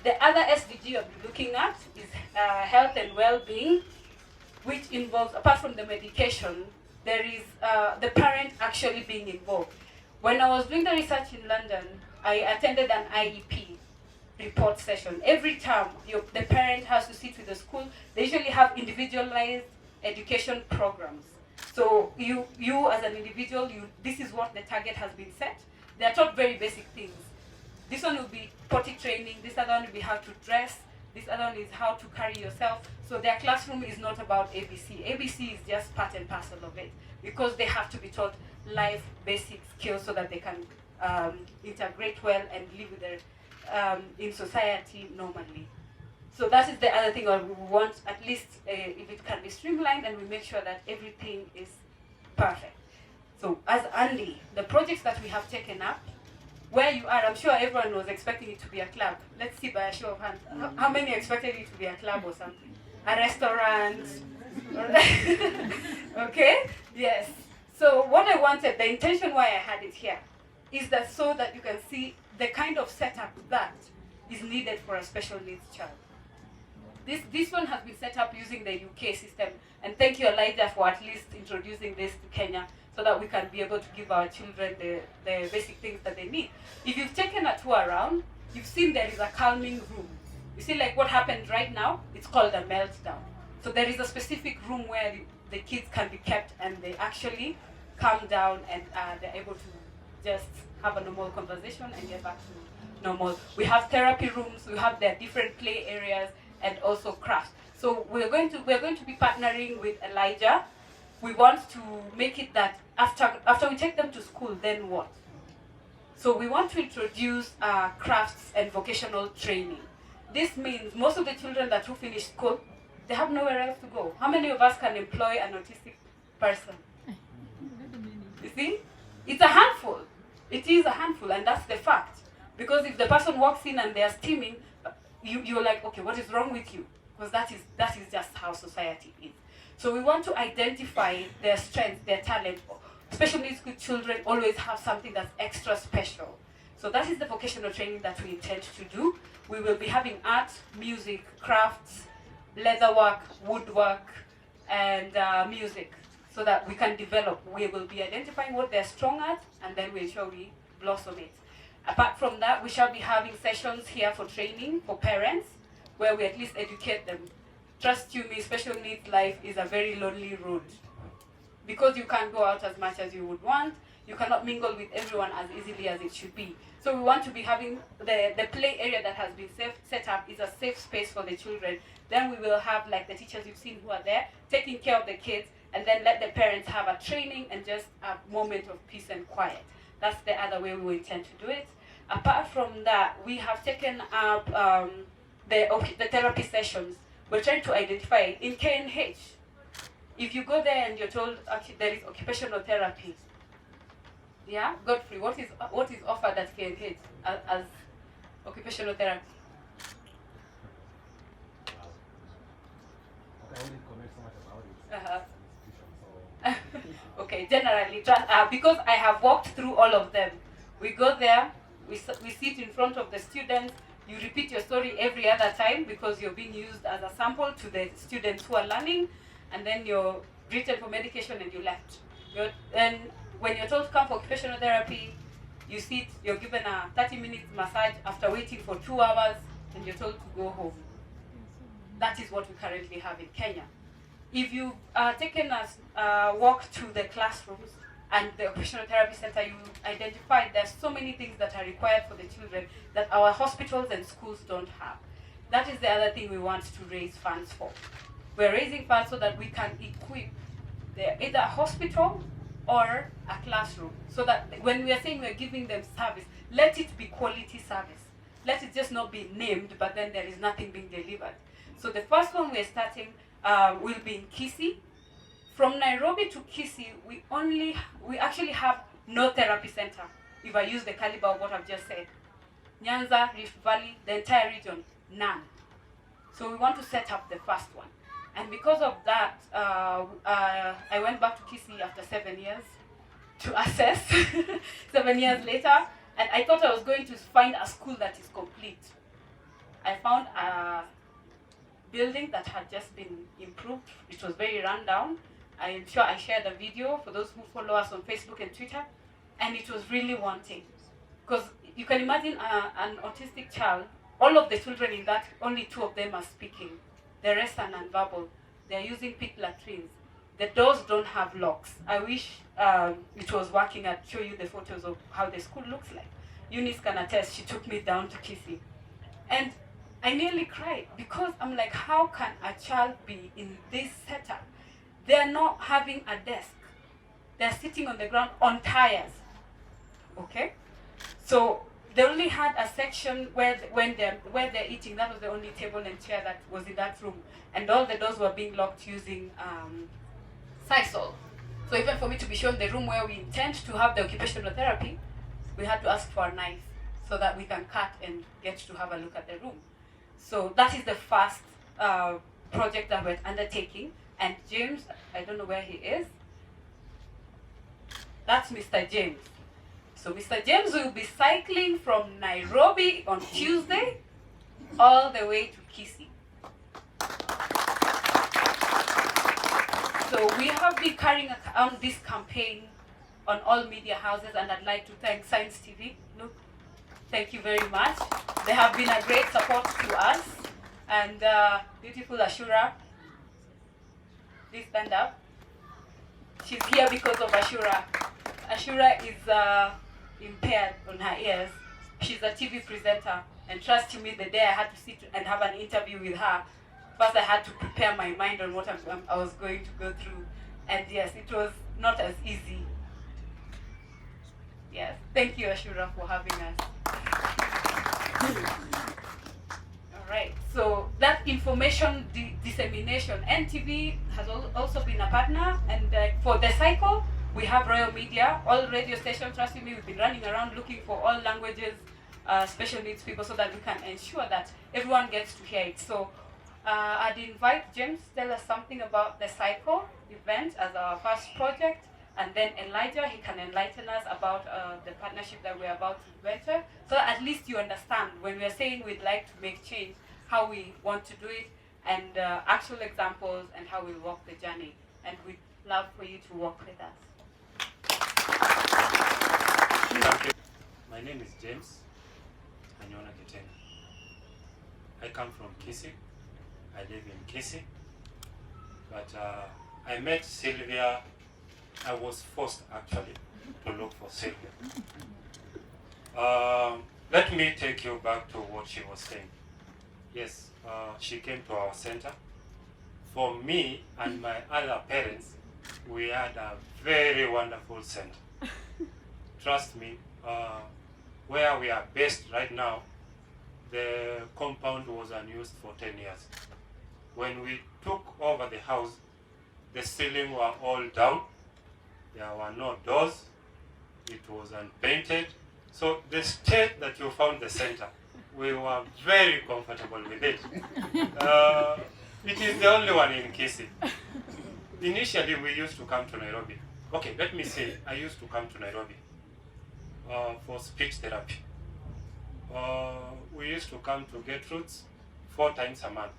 The other SDG I'll be looking at is health and well-being, which involves, apart from the medication, there is the parent actually being involved. When I was doing the research in London, I attended an IEP report session. Every term, the parent has to sit with the school. They usually have individualized education programs. So you as an individual, this is what the target has been set. They are taught very basic things. This one will be potty training, this other one will be how to dress, this other one is how to carry yourself. So their classroom is not about ABC. ABC is just part and parcel of it, because they have to be taught life basic skills so that they can integrate well and live with their, in society normally. So that is the other thing we want, at least if it can be streamlined and we make sure that everything is perfect. So as Andy, the projects that we have taken up, where you are, I'm sure everyone was expecting it to be a club. Let's see by a show of hands. How many expected it to be a club or something? A restaurant? Okay? Yes. So what I wanted, the intention why I had it here, is that so that you can see the kind of setup that is needed for a special needs child. This one has been set up using the UK system, and thank you, Elijah, for at least introducing this to Kenya so that we can be able to give our children the basic things that they need. If you've taken a tour around, you've seen there is a calming room. You see, like what happened right now, it's called a meltdown. So there is a specific room where the kids can be kept and they actually calm down and they're able to just have a normal conversation and get back to normal. We have therapy rooms, we have their different play areas, and also crafts. So we're going to be partnering with Elijah. We want to make it that after we take them to school, then what? So we want to introduce crafts and vocational training. This means most of the children who finish school, they have nowhere else to go. How many of us can employ an autistic person? You see? It's a handful. It is a handful, and that's the fact. Because if the person walks in and they are steaming, you're like, okay, what is wrong with you? Because that is just how society is. So we want to identify their strengths, their talent. Special needs school children always have something that's extra special. So that is the vocational training that we intend to do. We will be having art, music, crafts, leatherwork, woodwork, and music, so that we can develop. We will be identifying what they're strong at, and then we'll ensure we blossom it. Apart from that, we shall be having sessions here for training for parents, where we at least educate them. Trust you me, special needs life is a very lonely road. Because you can't go out as much as you would want, you cannot mingle with everyone as easily as it should be. So we want to be having the play area that has been set up is a safe space for the children. Then we will have, like the teachers you've seen who are there, taking care of the kids, and then let the parents have a training and just a moment of peace and quiet. That's the other way we intend to do it. Apart from that, we have taken up the therapy sessions. We're trying to identify in KNH. If you go there and you're told actually there is occupational therapy, yeah, Godfrey, what is offered at KNH as occupational therapy? I wouldn't comment so much about it. Okay, generally, because I have walked through all of them. We go there, we sit in front of the students, you repeat your story every other time because you're being used as a sample to the students who are learning, and then you're written for medication and you left. Then when you're told to come for occupational therapy, you sit, you're given a 30-minute massage after waiting for 2 hours, and you're told to go home. That is what we currently have in Kenya. If you've taken a walk to the classrooms and the occupational therapy center, you identified there's so many things that are required for the children that our hospitals and schools don't have. That is the other thing we want to raise funds for. We're raising funds so that we can equip either a hospital or a classroom, so that when we are saying we're giving them service, let it be quality service. Let it just not be named, but then there is nothing being delivered. So the first one we're starting will be in Kisii. From Nairobi to Kisii, we actually have no therapy center, if I use the caliber of what I've just said. Nyanza, Rift Valley, the entire region, none. So we want to set up the first one. And because of that, I went back to Kisii after 7 years to assess, 7 years later, and I thought I was going to find a school that is complete. I found a building that had just been improved. It was very run down. I'm sure I shared a video for those who follow us on Facebook and Twitter, and it was really wanting. Because you can imagine an autistic child, all of the children in that, only 2 of them are speaking. The rest are nonverbal. They're using pit latrines. The doors don't have locks. I wish it was working. I'd show you the photos of how the school looks like. Eunice can attest, she took me down to Kisii. And I nearly cried because I'm like, how can a child be in this setup? They're not having a desk. They're sitting on the ground on tires. Okay? So they only had a section where they're eating. That was the only table and chair that was in that room. And all the doors were being locked using Sisal. So even for me to be shown the room where we intend to have the occupational therapy, we had to ask for a knife so that we can cut and get to have a look at the room. So that is the first project that we're undertaking. And James, I don't know where he is. That's Mr. James. So Mr. James will be cycling from Nairobi on Tuesday all the way to Kisii. So we have been carrying out this campaign on all media houses, and I'd like to thank Science TV. Look, thank you very much. They have been a great support to us. And beautiful Ashura, please stand up. She's here because of Ashura. Ashura is impaired on her ears. She's a TV presenter, and trust me, the day I had to sit and have an interview with her, first I had to prepare my mind on what I was going to go through. And yes, it was not as easy. Yes, thank you Ashura for having us. All right, so that information dissemination, NTV has also been a partner, and for the cycle, we have Royal Media, all radio stations. Trust me, we've been running around looking for all languages special needs people so that we can ensure that everyone gets to hear it. So I'd invite James to tell us something about the cycle event as our first project, and then Elijah, he can enlighten us about the partnership that we're about to venture, so that at least you understand when we're saying we'd like to make change, how we want to do it, and actual examples and how we walk the journey. And we'd love for you to walk with us. Thank you. My name is James Anyona Ketenga. I come from Kisii. I live in Kisii. But I met Sylvia. I was forced actually to look for Sylvia. Let me take you back to what she was saying. Yes, she came to our center. For me and my other parents, we had a very wonderful center. Trust me, where we are based right now, the compound was unused for 10 years. When we took over the house, the ceiling were all down. There were no doors. It was unpainted. So the state that you found the center, we were very comfortable with it. It is the only one in Kisii. Initially, we used to come to Nairobi. Okay, let me say, I used to come to Nairobi for speech therapy. We used to come to Gertrude's 4 times a month.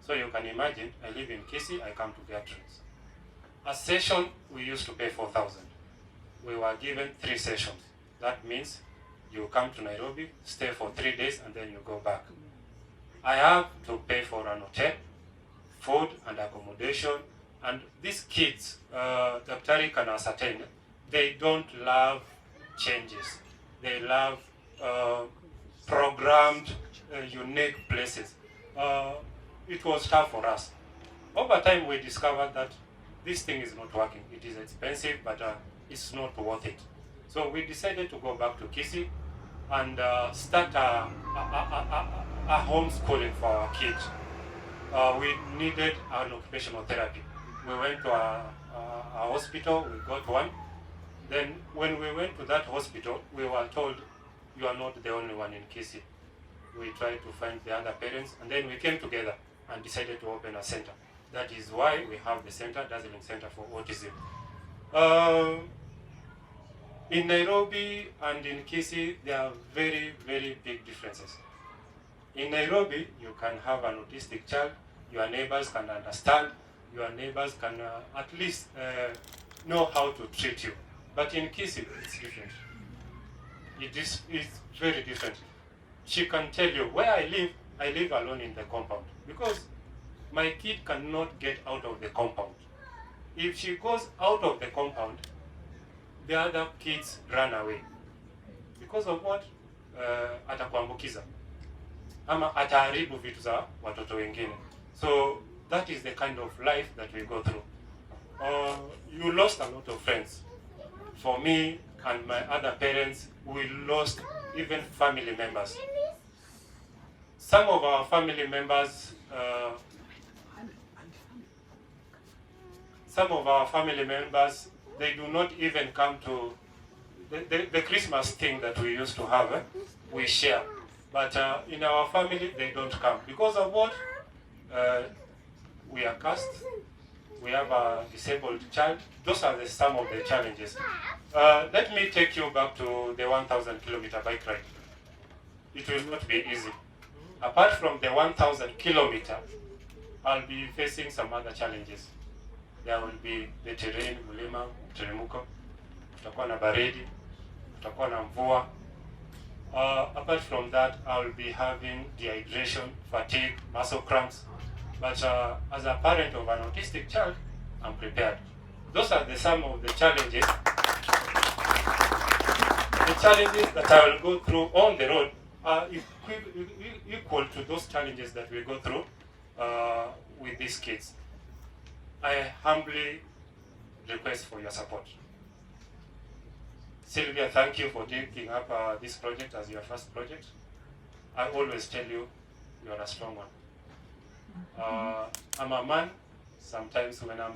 So you can imagine, I live in Kisii, I come to Gertrude's. A session, we used to pay 4,000. We were given 3 sessions. That means you come to Nairobi, stay for 3 days, and then you go back. I have to pay for an hotel, food and accommodation, and these kids, Dr. can ascertain, they don't love changes. They love programmed, unique places. It was tough for us. Over time, we discovered that this thing is not working. It is expensive, but it's not worth it. So we decided to go back to Kisii and start a homeschooling for our kids. We needed an occupational therapy. We went to a hospital, we got one. Then when we went to that hospital, we were told, you are not the only one in Kisii. We tried to find the other parents, and then we came together and decided to open a center. That is why we have the center, Dazzling Center for Autism. In Nairobi and in Kisii, there are very, very big differences. In Nairobi, you can have an autistic child, your neighbors can understand, your neighbors can at least know how to treat you. But in Kisii, it's different. It's very different. She can tell you, where I live alone in the compound, because my kid cannot get out of the compound. If she goes out of the compound, the other kids run away. Because of what? Atakuambukiza. Ama ataharibu vitu za watoto wengine. So that is the kind of life that we go through. You lost a lot of friends. For me and my other parents, we lost even family members. Some of our family members, they do not even come to the Christmas thing that we used to have. We share. But in our family, they don't come. Because of what? We are cursed. We have a disabled child. Those are some of the challenges. Let me take you back to the 1,000-kilometer bike ride. It will not be easy. Apart from the 1,000 kilometer, I'll be facing some other challenges. There will be the terrain, mlima, mteremko, kutakuwa na baridi, kutakuwa na mvua. Apart from that, I'll be having dehydration, fatigue, muscle cramps. But as a parent of an autistic child, I'm prepared. Those are some of the challenges. The challenges that I will go through on the road are equal to those challenges that we go through with these kids. I humbly request for your support. Sylvia, thank you for taking up this project as your first project. I always tell you, you are a strong one. I'm a man. Sometimes when I'm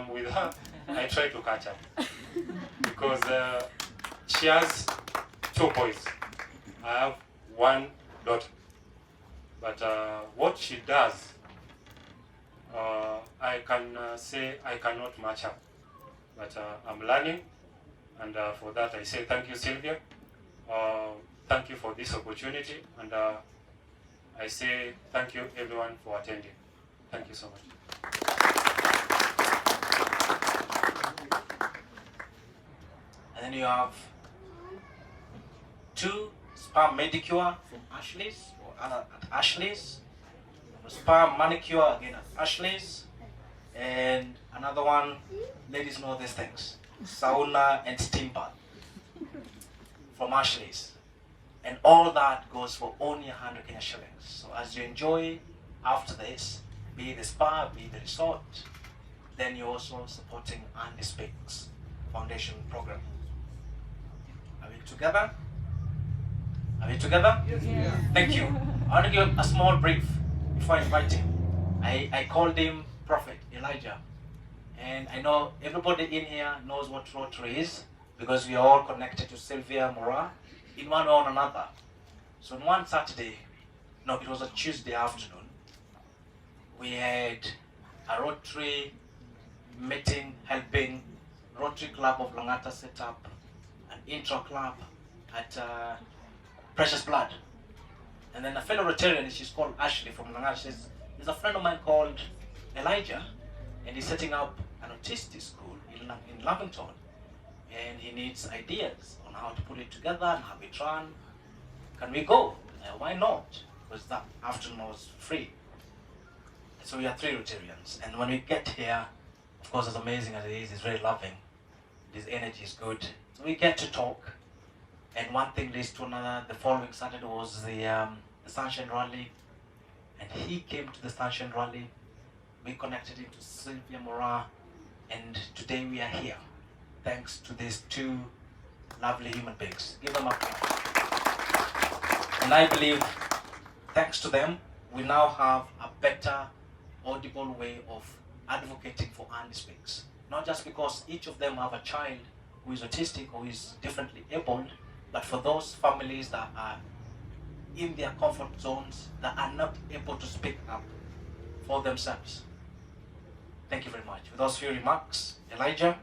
with her, I try to catch up. Because she has 2 boys. I have one daughter. But what she does, I can say I cannot match her. But I'm learning, and for that I say thank you, Sylvia. Thank you for this opportunity, and I say thank you everyone for attending. Thank you so much. And then you have 2 spa manicure from Ashley's, or at Ashley's, spa manicure again at Ashley's, and another one, ladies know these things, sauna and steam bath from Ashley's. And all that goes for only 100 Kenya shillings. So as you enjoy after this, be it the spa, be it the resort, then you're also supporting AndySpeaks Foundation program. Are we together? Are we together? Yes. Thank you. I want to give a small brief before I invite him. I called him Prophet Elijah. And I know everybody in here knows what Rotary is, because we are all connected to Sylvia Mora in one way or another. So on one Saturday, no, it was a Tuesday afternoon, we had a Rotary meeting helping Rotary Club of Langata set up an intra club at Precious Blood. And then a fellow Rotarian, she's called Ashley from Langata, says, there's a friend of mine called Elijah, and he's setting up an autistic school in Lavington, and he needs ideas on how to put it together and have it run. Can we go? Why not? Because that afternoon was free. So we are 3 Rotarians, and when we get here, of course, as amazing as it is, it's very loving. His energy is good. So we get to talk, and one thing leads to another. The following Saturday was the Sunshine Rally, and he came to the Sunshine Rally. We connected him to Sylvia Mora, and today we are here, thanks to these 2 lovely human beings. Give them a clap. And I believe, thanks to them, we now have a better, audible way of advocating for AndySpeaks. Not just because each of them have a child who is autistic or is differently abled, but for those families that are in their comfort zones, that are not able to speak up for themselves. Thank you very much. With those few remarks, Elijah.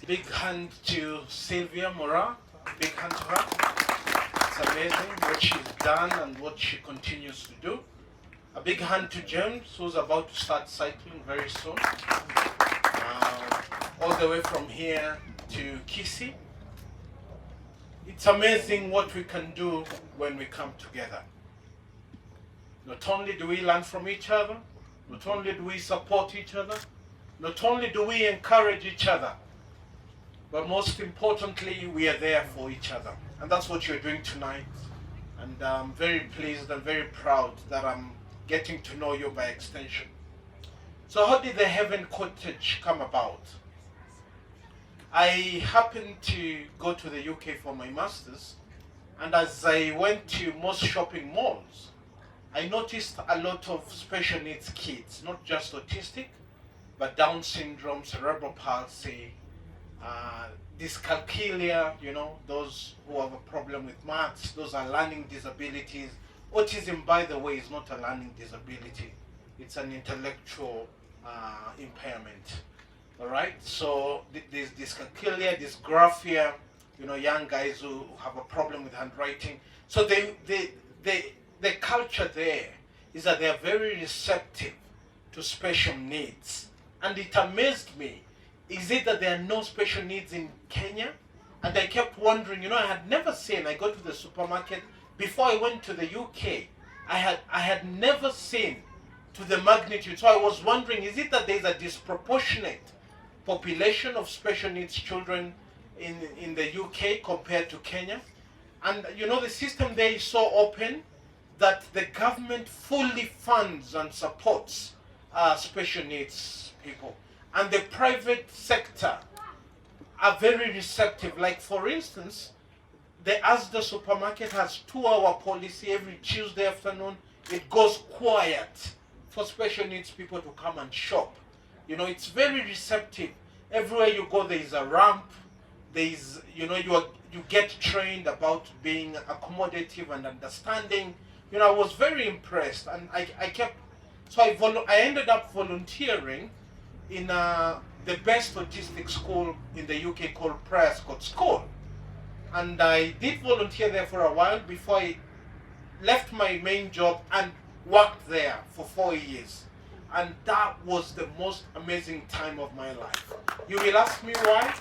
Big hand to Sylvia Mora. Big hand to her. It's amazing what she's done and what she continues to do. A big hand to James, who's about to start cycling very soon. All the way from here to Kisii. It's amazing what we can do when we come together. Not only do we learn from each other, not only do we support each other, not only do we encourage each other, but most importantly, we are there for each other. And that's what you're doing tonight. And I'm very pleased and very proud that I'm getting to know you by extension. So how did the Heaven Cottage come about? I happened to go to the UK for my master's, and as I went to most shopping malls, I noticed a lot of special needs kids, not just autistic, but Down syndrome, cerebral palsy, dyscalculia, you know, those who have a problem with maths, those are learning disabilities. Autism, by the way, is not a learning disability. It's an intellectual impairment. All right, so there's dyscalculia, dysgraphia, you know, young guys who have a problem with handwriting. So the culture there is that they are very receptive to special needs. And it amazed me. Is it that there are no special needs in Kenya? And I kept wondering, you know, I had never seen, I go to the supermarket, before I went to the UK, I had never seen to the magnitude. So I was wondering, is it that there's a disproportionate population of special needs children in the UK compared to Kenya? And you know, the system there is so open that the government fully funds and supports special needs people. And the private sector are very receptive. Like for instance, the Asda supermarket has 2-hour policy every Tuesday afternoon. It goes quiet for special needs people to come and shop. You know, it's very receptive. Everywhere you go, there is a ramp. there's, you get trained about being accommodative and understanding. I was very impressed, and I kept, so I ended up volunteering in the best autistic school in the UK called Prescott School. And I did volunteer there for a while before I left my main job and worked there for 4 years. And that was the most amazing time of my life. You will ask me why?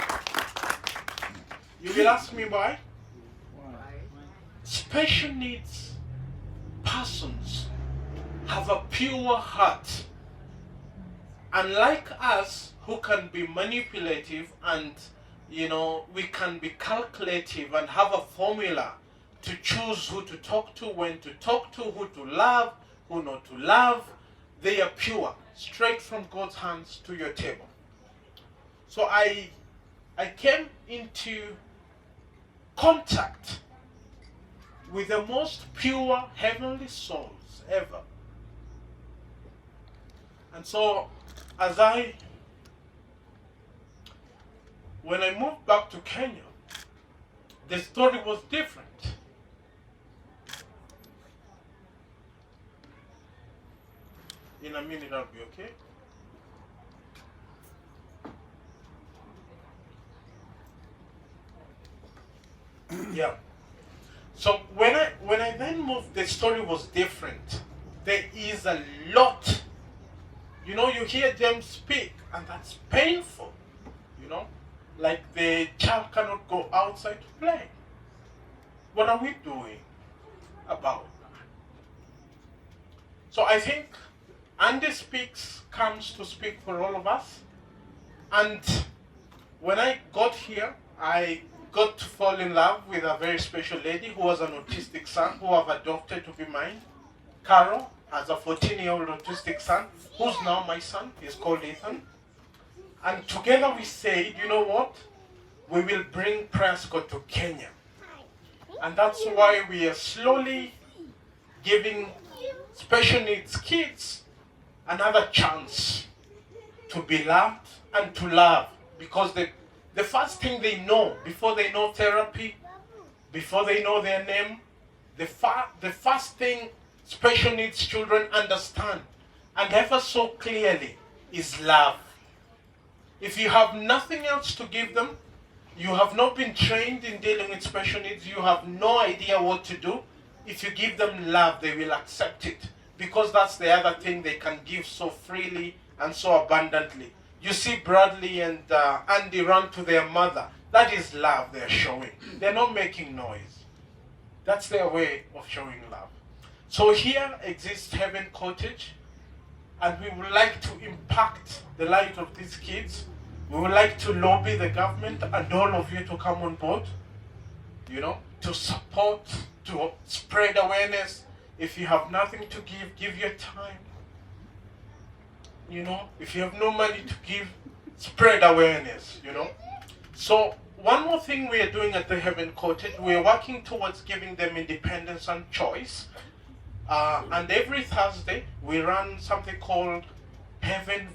You will ask me why? Special needs persons have a pure heart. Unlike us, who can be manipulative and, we can be calculative and have a formula to choose who to talk to, when to talk to, who to love, who not to love. They are pure, straight from God's hands to your table. So I came into contact with the most pure heavenly souls ever. And so when I moved back to Kenya, the story was different. In a minute, I'll be okay. Yeah. So when I then moved, the story was different. There is a lot. You hear them speak, and that's painful. Like the child cannot go outside to play. What are we doing about that? So I think AndySpeaks comes to speak for all of us. And when I got here, I got to fall in love with a very special lady who was an autistic son, who I've adopted to be mine. Carol has a 14-year-old autistic son, who's now my son. He's called Ethan. And together we said, you know what? We will bring Prescott to Kenya. And that's why we are slowly giving special needs kids another chance to be loved and to love. Because the first thing they know, before they know therapy, before they know their name, the first thing special needs children understand, and ever so clearly, is love. If you have nothing else to give them, you have not been trained in dealing with special needs, you have no idea what to do. If you give them love, they will accept it. Because that's the other thing they can give so freely and so abundantly. You see Bradley and Andy run to their mother. That is love they're showing. They're not making noise. That's their way of showing love. So here exists Heaven Cottage, and we would like to impact the life of these kids. We would like to lobby the government and all of you to come on board, to support, to spread awareness. If you have nothing to give your time. If you have no money to give, spread awareness, So one more thing we are doing at the Heaven Cottage, we are working towards giving them independence and choice. And every Thursday, we run something called Heaven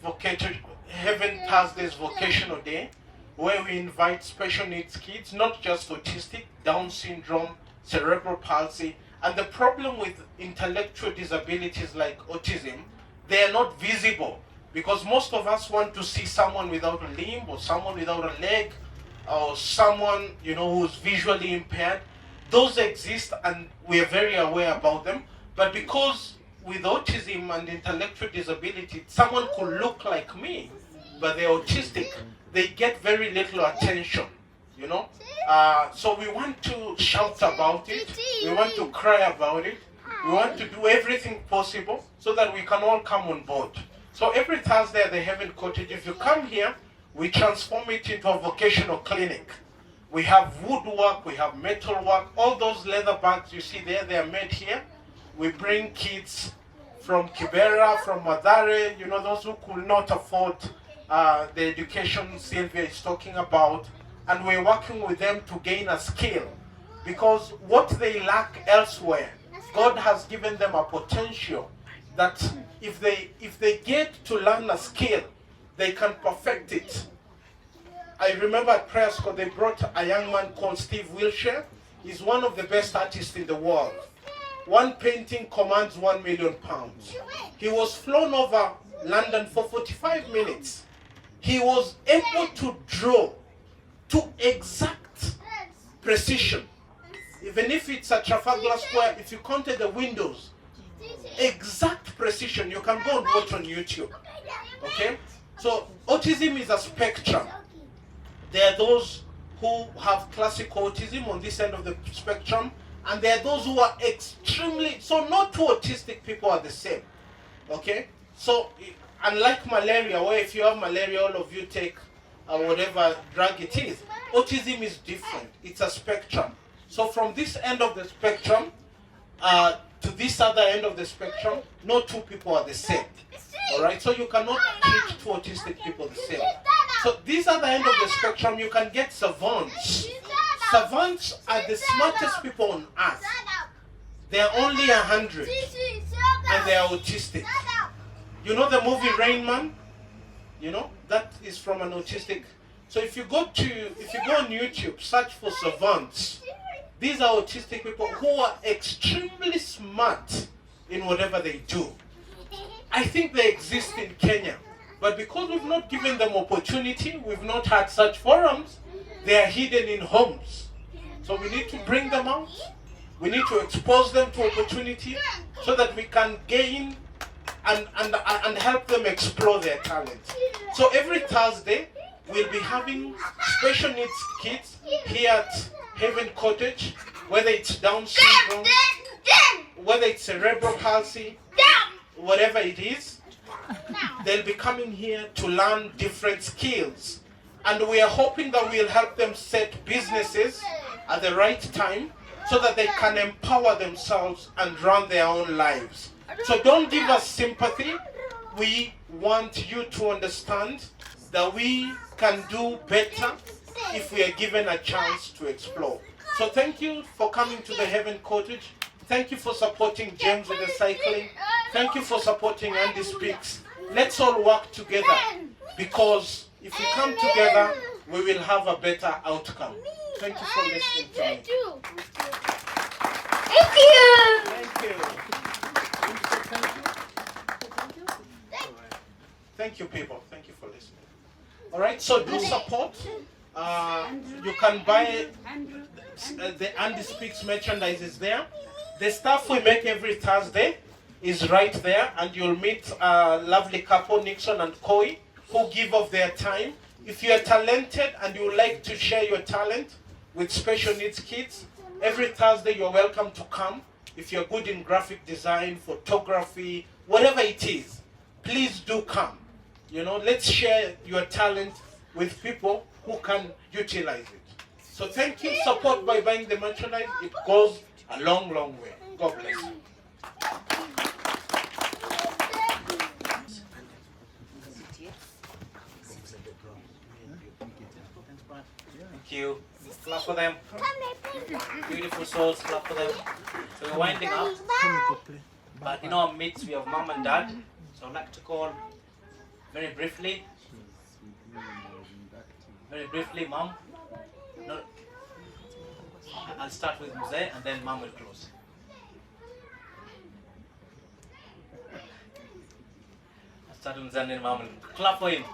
Thursdays Vocational Day, where we invite special needs kids, not just autistic, Down syndrome, cerebral palsy. And the problem with intellectual disabilities like autism, they are not visible. Because most of us want to see someone without a limb, or someone without a leg, or someone, who's visually impaired. Those exist, and we are very aware about them. But because with autism and intellectual disability, someone could look like me, but they're autistic, they get very little attention, So we want to shout about it, we want to cry about it, we want to do everything possible so that we can all come on board. So every Thursday at the Heaven Cottage, if you come here, we transform it into a vocational clinic. We have woodwork, we have metalwork, all those leather bags you see there, they are made here. We bring kids from Kibera, from Madare, those who could not afford the education Sylvia is talking about, and we're working with them to gain a skill. Because what they lack elsewhere, God has given them a potential that if they get to learn a skill, they can perfect it. I remember at Prayer School, they brought a young man called Steve Wilshire. He's one of the best artists in the world. One painting commands £1 million. He was flown over London for 45 minutes. He was able to draw to exact precision. Even if it's a Trafalgar Square, if you counted the windows, exact precision. You can go and watch on YouTube. Okay? So autism is a spectrum. There are those who have classic autism on this end of the spectrum, and there are those who are extremely, so not two autistic people are the same. Okay? So unlike malaria, where if you have malaria, all of you take whatever drug it is, autism is different. It's a spectrum. So from this end of the spectrum to this other end of the spectrum, no two people are the same. Alright, so you cannot treat two autistic people the same. So this other end of the spectrum, you can get savants. Savants are the smartest people on earth. They are only 100 and they are autistic. You know the movie Rain Man? You know, that is from an autistic. So if you go on YouTube, search for savants. These are autistic people who are extremely smart in whatever they do. I think they exist in Kenya, but because we've not given them opportunity, we've not had such forums, they are hidden in homes. So we need to bring them out. We need to expose them to opportunity so that we can gain and help them explore their talents. So every Thursday, we'll be having special needs kids here at Haven Cottage, whether it's Down syndrome, whether it's cerebral palsy, whatever it is, they'll be coming here to learn different skills. And we are hoping that we'll help them set businesses at the right time so that they can empower themselves and run their own lives. So don't give us sympathy. We want you to understand that we can do better if we are given a chance to explore. So thank you for coming to the Heaven Cottage. Thank you for supporting James with the cycling. Thank you for supporting AndySpeaks. Let's all work together, because if we come together, we will have a better outcome. Thank you for listening to me. Thank you. Thank you. Thank you, people. Thank you for listening. All right, so do support. You can buy the AndySpeaks merchandise is there. The stuff we make every Thursday is right there, and you'll meet a lovely couple, Nixon and Koi, who give of their time. If you are talented and you would like to share your talent with special needs kids, every Thursday you're welcome to come. If you're good in graphic design, photography, whatever it is, please do come. You know, let's share your talent with people who can utilize it. So thank you. Support by buying the merchandise. It goes a long, long way. God bless you. Thank you. Clap for them. Beautiful souls, clap for them. So we're winding up. But in our midst we have mom and dad. So I'd like to call very briefly, mom. No, I'll start with Mzee and then mom will close. I'll start with Mzee and then mom will clap for him.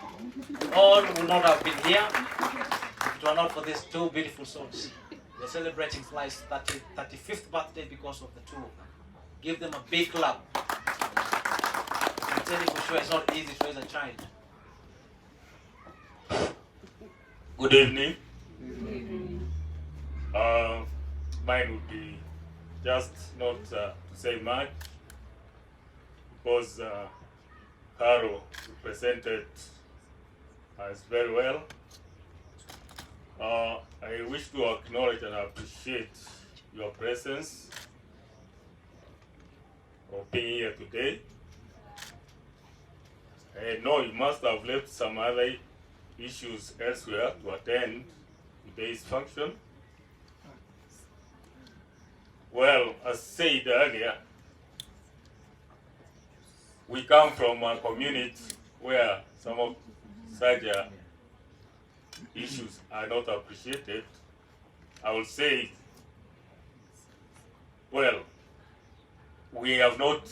All would not have been here if it were not for these two beautiful souls. They're celebrating Fly's 35th birthday because of the two of them. Give them a big clap. I'm telling you for sure it's not easy to raise a child. Good evening. Mine would be just not to say much, because Carol represented us very well. I wish to acknowledge and appreciate your presence of being here today. I know you must have left some other issues elsewhere to attend today's function. Well, as said earlier, we come from a community where some of such issues are not appreciated, I will say, well, we have not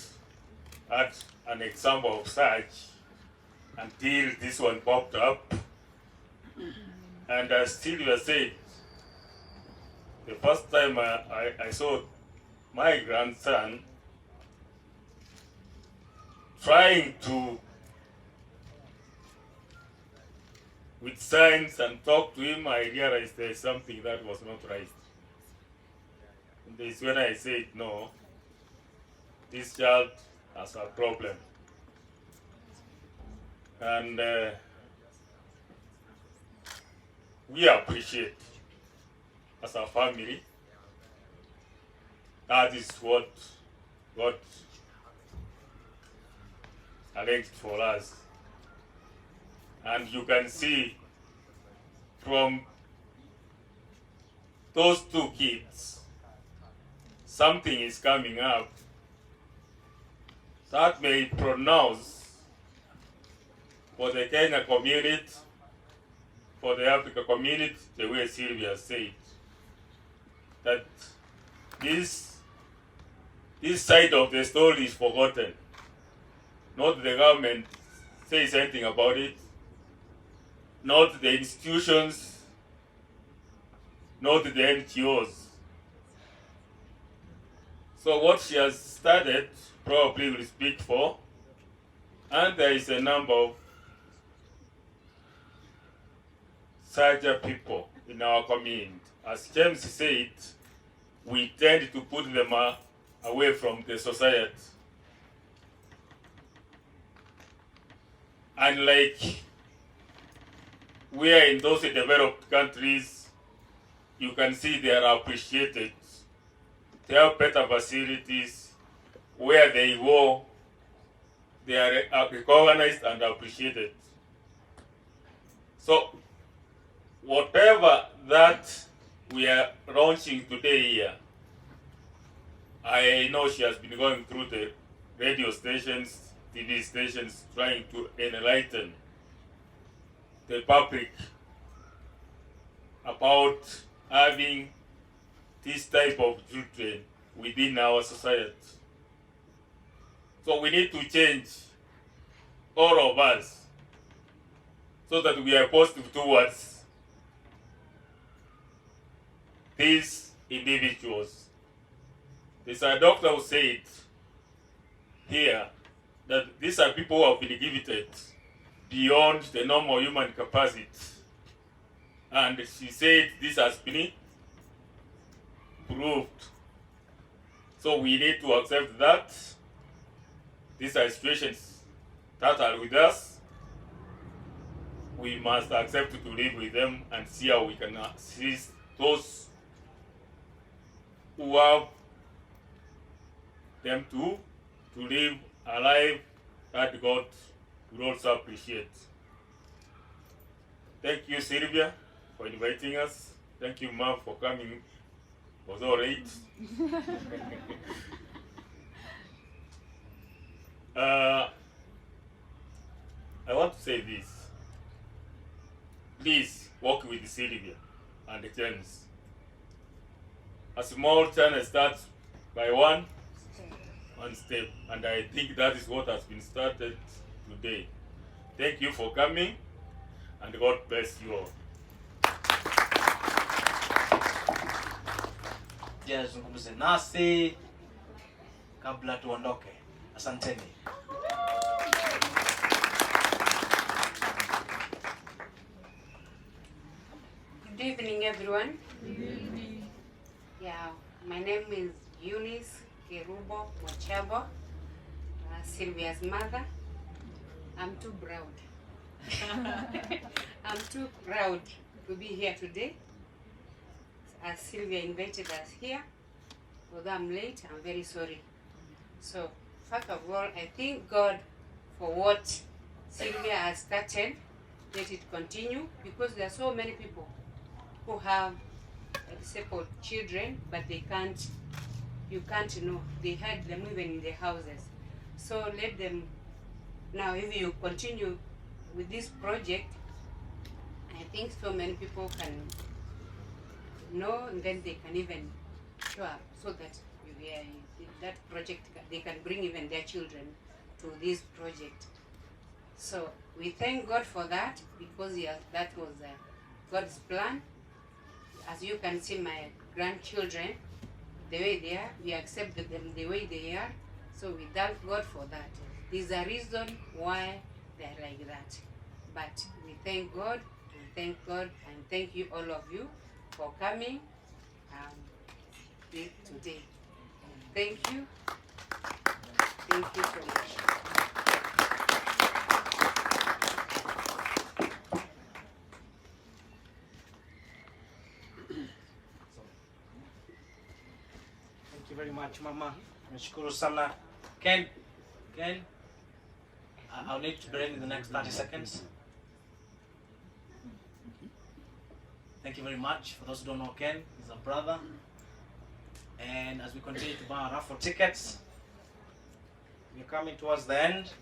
had an example of such until this one popped up. And as Sylvia said, the first time I saw my grandson trying to, with signs and talk to him, I realized there's something that was not right. And this is when I said, no, this child has a problem. And we appreciate, as a family, that is what God arranged for us. And you can see from those two kids, something is coming up that may pronounce for the Kenya community, for the Africa community, the way Sylvia said, that this side of the story is forgotten. Not the government says anything about it, not the institutions, not the NGOs. So what she has started probably will speak for, and there is a number of such people in our community. As James said, we tend to put them away from the society. Unlike where in those developed countries, you can see they are appreciated. They have better facilities. Where they go, they are recognized and appreciated. So, whatever that we are launching today here, I know she has been going through the radio stations, TV stations, trying to enlighten the public about having this type of children within our society. So we need to change, all of us, so that we are positive towards these individuals. There's a doctor who said here that these are people who have been gifted beyond the normal human capacity. And she said this has been proved. So we need to accept that these are situations that are with us. We must accept to live with them and see how we can assist those who have them to live a life that God will also appreciate. Thank you, Sylvia, for inviting us. Thank you, Mom, for coming. It was all right. I want to say this. Please work with Sylvia and James. A small channel starts by one step, and I think that is what has been started today. Thank you for coming, and God bless you all. Zungumze nasi kabla tuondoke. Asanteni. Good evening, everyone. Good evening. Yeah, my name is Eunice Kerubo Mochabo, Sylvia's mother. I'm too proud. I'm too proud to be here today. As Sylvia invited us here, although I'm late, I'm very sorry. So, first of all, I thank God for what Sylvia has started. Let it continue, because there are so many people who have disabled children, but you can't know. They hide them even in their houses. So let them, now if you continue with this project, I think so many people can know, and then they can even show up so that that project, they can bring even their children to this project. So we thank God for that, because that was God's plan. As you can see, my grandchildren, the way they are, we accepted them the way they are. So we thank God for that. There's a reason why they're like that. But we thank God, and thank you, all of you, for coming today. Thank you. Thank you so much. Thank you very much, Mama. Nashukuru sana. Ken, I'll need to break in the next 30 seconds. Thank you very much. For those who don't know Ken, he's a brother. And as we continue to buy our raffle tickets, we're coming towards the end.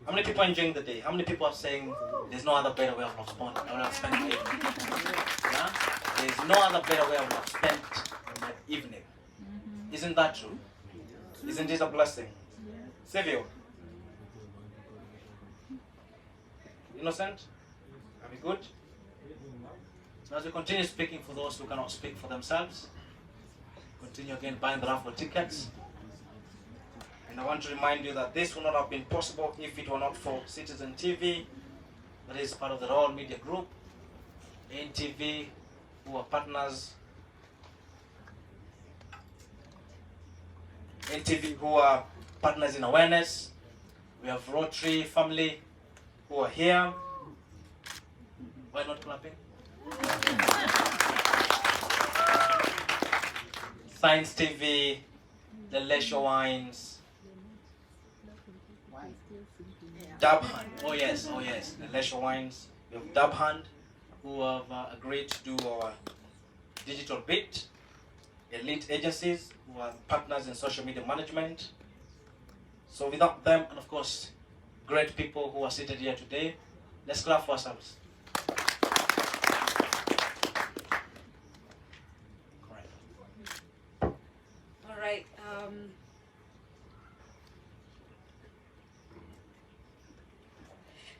How many people are enjoying the day? How many people are saying there's no other better way of spending the evening? Yeah? There's no other better way of spending that evening. Isn't that true? Isn't it a blessing? Sylvia? Innocent? Are we good? So as we continue speaking for those who cannot speak for themselves, continue again buying the raffle tickets. And I want to remind you that this would not have been possible if it were not for Citizen TV, that is part of the Royal Media Group, NTV, who are partners, NTV, who are partners in awareness. We have Rotary family who are here. Why not clapping? Science TV, the Leisure Wines, Dub Hand. Oh yes, the Leisure Wines. We have Dub Hand, who have agreed to do our digital bit. Elite Agencies, who are partners in social media management. So without them, and of course, great people who are seated here today, let's clap for ourselves. All right.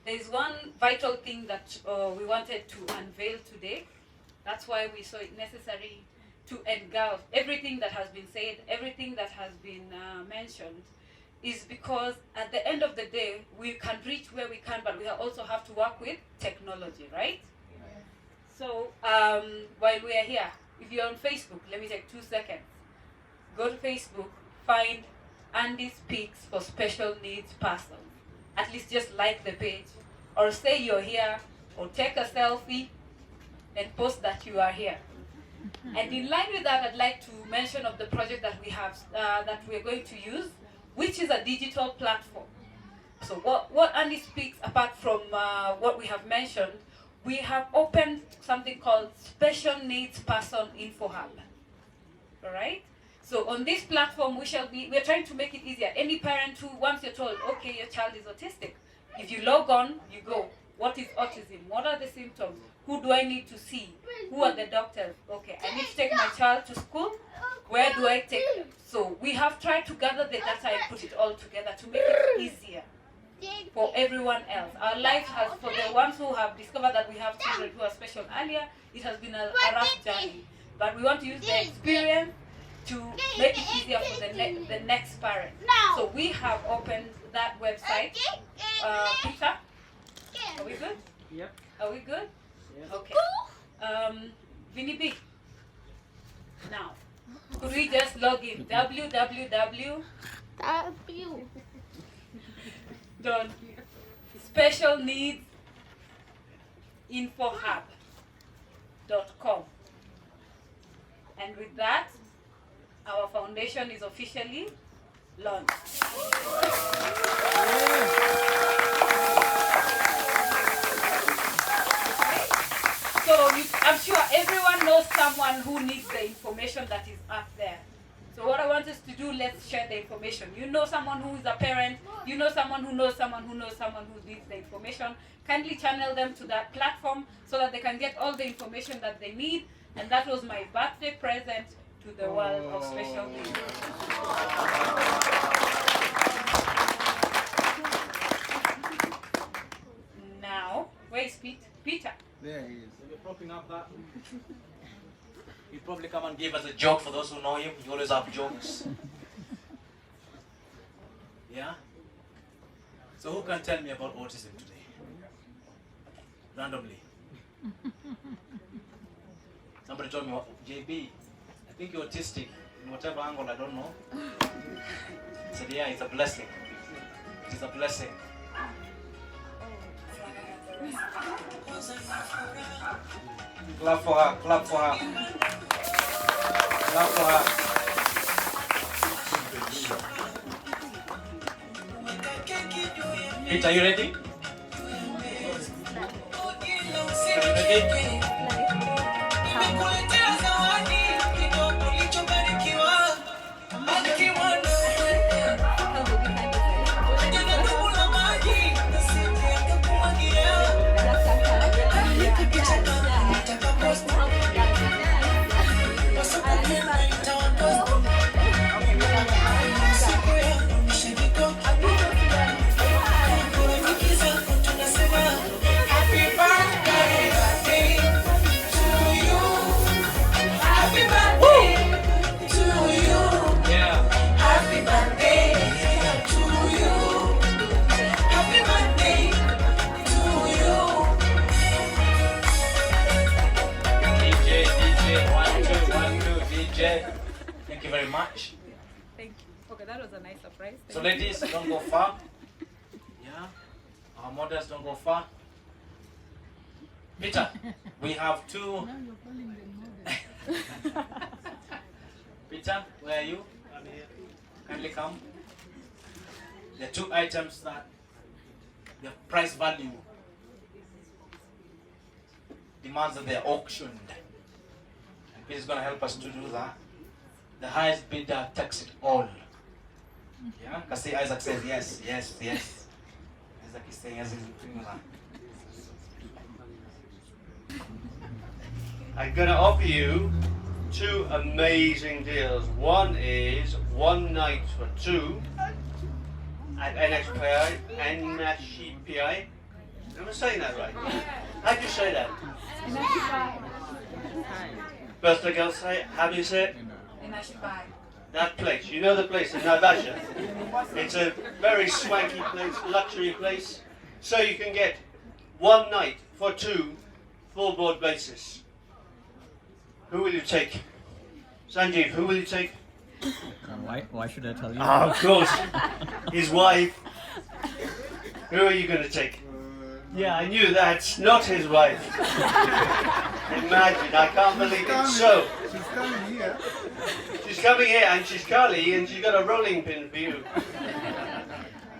There is one vital thing that we wanted to unveil today. That's why we saw it necessary to engulf everything that has been said, everything that has been mentioned, is because at the end of the day, we can reach where we can, but we also have to work with technology, right? So while we are here, if you're on Facebook, let me take 2 seconds. Go to Facebook, find AndySpeaks for special needs persons. At least just like the page, or say you're here, or take a selfie and post that you are here. And in line with that, I'd like to mention of the project that we have, that we're going to use, which is a digital platform. So what AndySpeaks, apart from what we have mentioned, we have opened something called Special Needs Person Info Hub. All right? So on this platform, we're trying to make it easier. Any parent who, once you're told, okay, your child is autistic, if you log on, you go, what is autism? What are the symptoms? Who do I need to see? Who are the doctors? Okay, I need to take my child to school. Where do I take them? So we have tried to gather the data and put it all together to make it easier for everyone else. Our life has, for the ones who have discovered that we have children who are special earlier, it has been a rough journey. But we want to use the experience to make it easier for the next parent. So we have opened that website. Peter, are we good? Yep. Are we good? Yes. Okay. Vinny B. Now, could we just log in? www.specialneedsinfohub.com. And with that, our foundation is officially launched. So I'm sure everyone knows someone who needs the information that is up there. So what I want us to do, let's share the information. You know someone who is a parent, you know someone who knows someone who knows someone who needs the information. Kindly channel them to that platform so that they can get all the information that they need. And that was my birthday present to the world of special needs. Now, where is Peter? There he is. So we're propping up that. He'll probably come and give us a joke for those who know him. He always have jokes. Yeah? So who can tell me about autism today? Randomly. Somebody told me, JB, I think you're autistic. In whatever angle, I don't know. I said, yeah, it's a blessing. It's a blessing. Clap for her, clap for her. Clap for her. Peter, are you ready? Are you ready? Thank you very much. Thank you. Okay, that was a nice surprise. So ladies, don't go far. Yeah. Our mothers don't go far. Peter, we have two. Peter, where are you? I'm here. Kindly come. There are two items that the price value demands that they're auctioned. And Peter is going to help us to do that. The highest bidder takes it all. Yeah? Because Isaac says yes, yes, yes. Isaac is saying yes, he's doing that. I'm going to offer you two amazing deals. One is one night for two at NSPI. Am I saying that right? How do you say that? Birthday girl say it. How do you say it? That place. You know the place in Naivasha? It's a very swanky place, luxury place. So you can get one night for two, full board basis. Who will you take? Sanjeev, who will you take? Why should I tell you? Oh, of course. His wife. Who are you going to take? Yeah, I knew that's not his wife. Imagine, I can't believe it. So, She's coming here. she's coming here and she's Carly and she's got a rolling pin for you.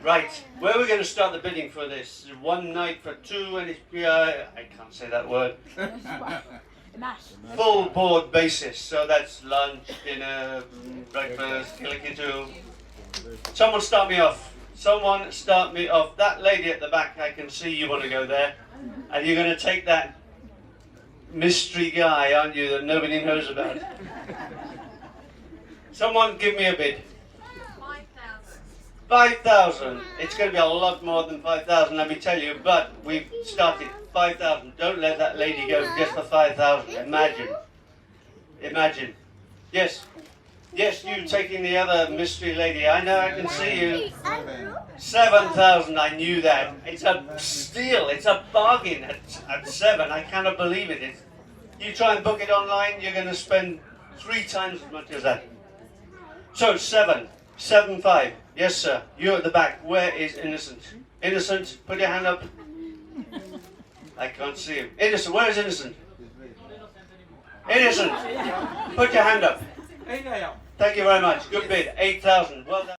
Right, where are we going to start the bidding for this? One night for two and it's, I can't say that word. Full board basis, so that's lunch, dinner, breakfast, kilikitu. Someone start me off. Someone start me off. That lady at the back, I can see you want to go there. And you're going to take that mystery guy, aren't you, that nobody knows about? Someone give me a bid. 5,000. It's going to be a lot more than 5,000, let me tell you, but we've started 5,000. Don't let that lady go just for 5,000. Imagine. Imagine. Yes. Yes, you taking the other mystery lady. I know, I can see you. 7,000, I knew that. It's a steal. It's a bargain at 7. I cannot believe it. You try and book it online, you're going to spend 3 times as much as that. So, 7. 7,500. Yes, sir. You at the back. Where is Innocent? Innocent, put your hand up. I can't see him. Innocent, where is Innocent? Innocent, put your hand up. Thank you very much. Good bid. 8,000. Well done.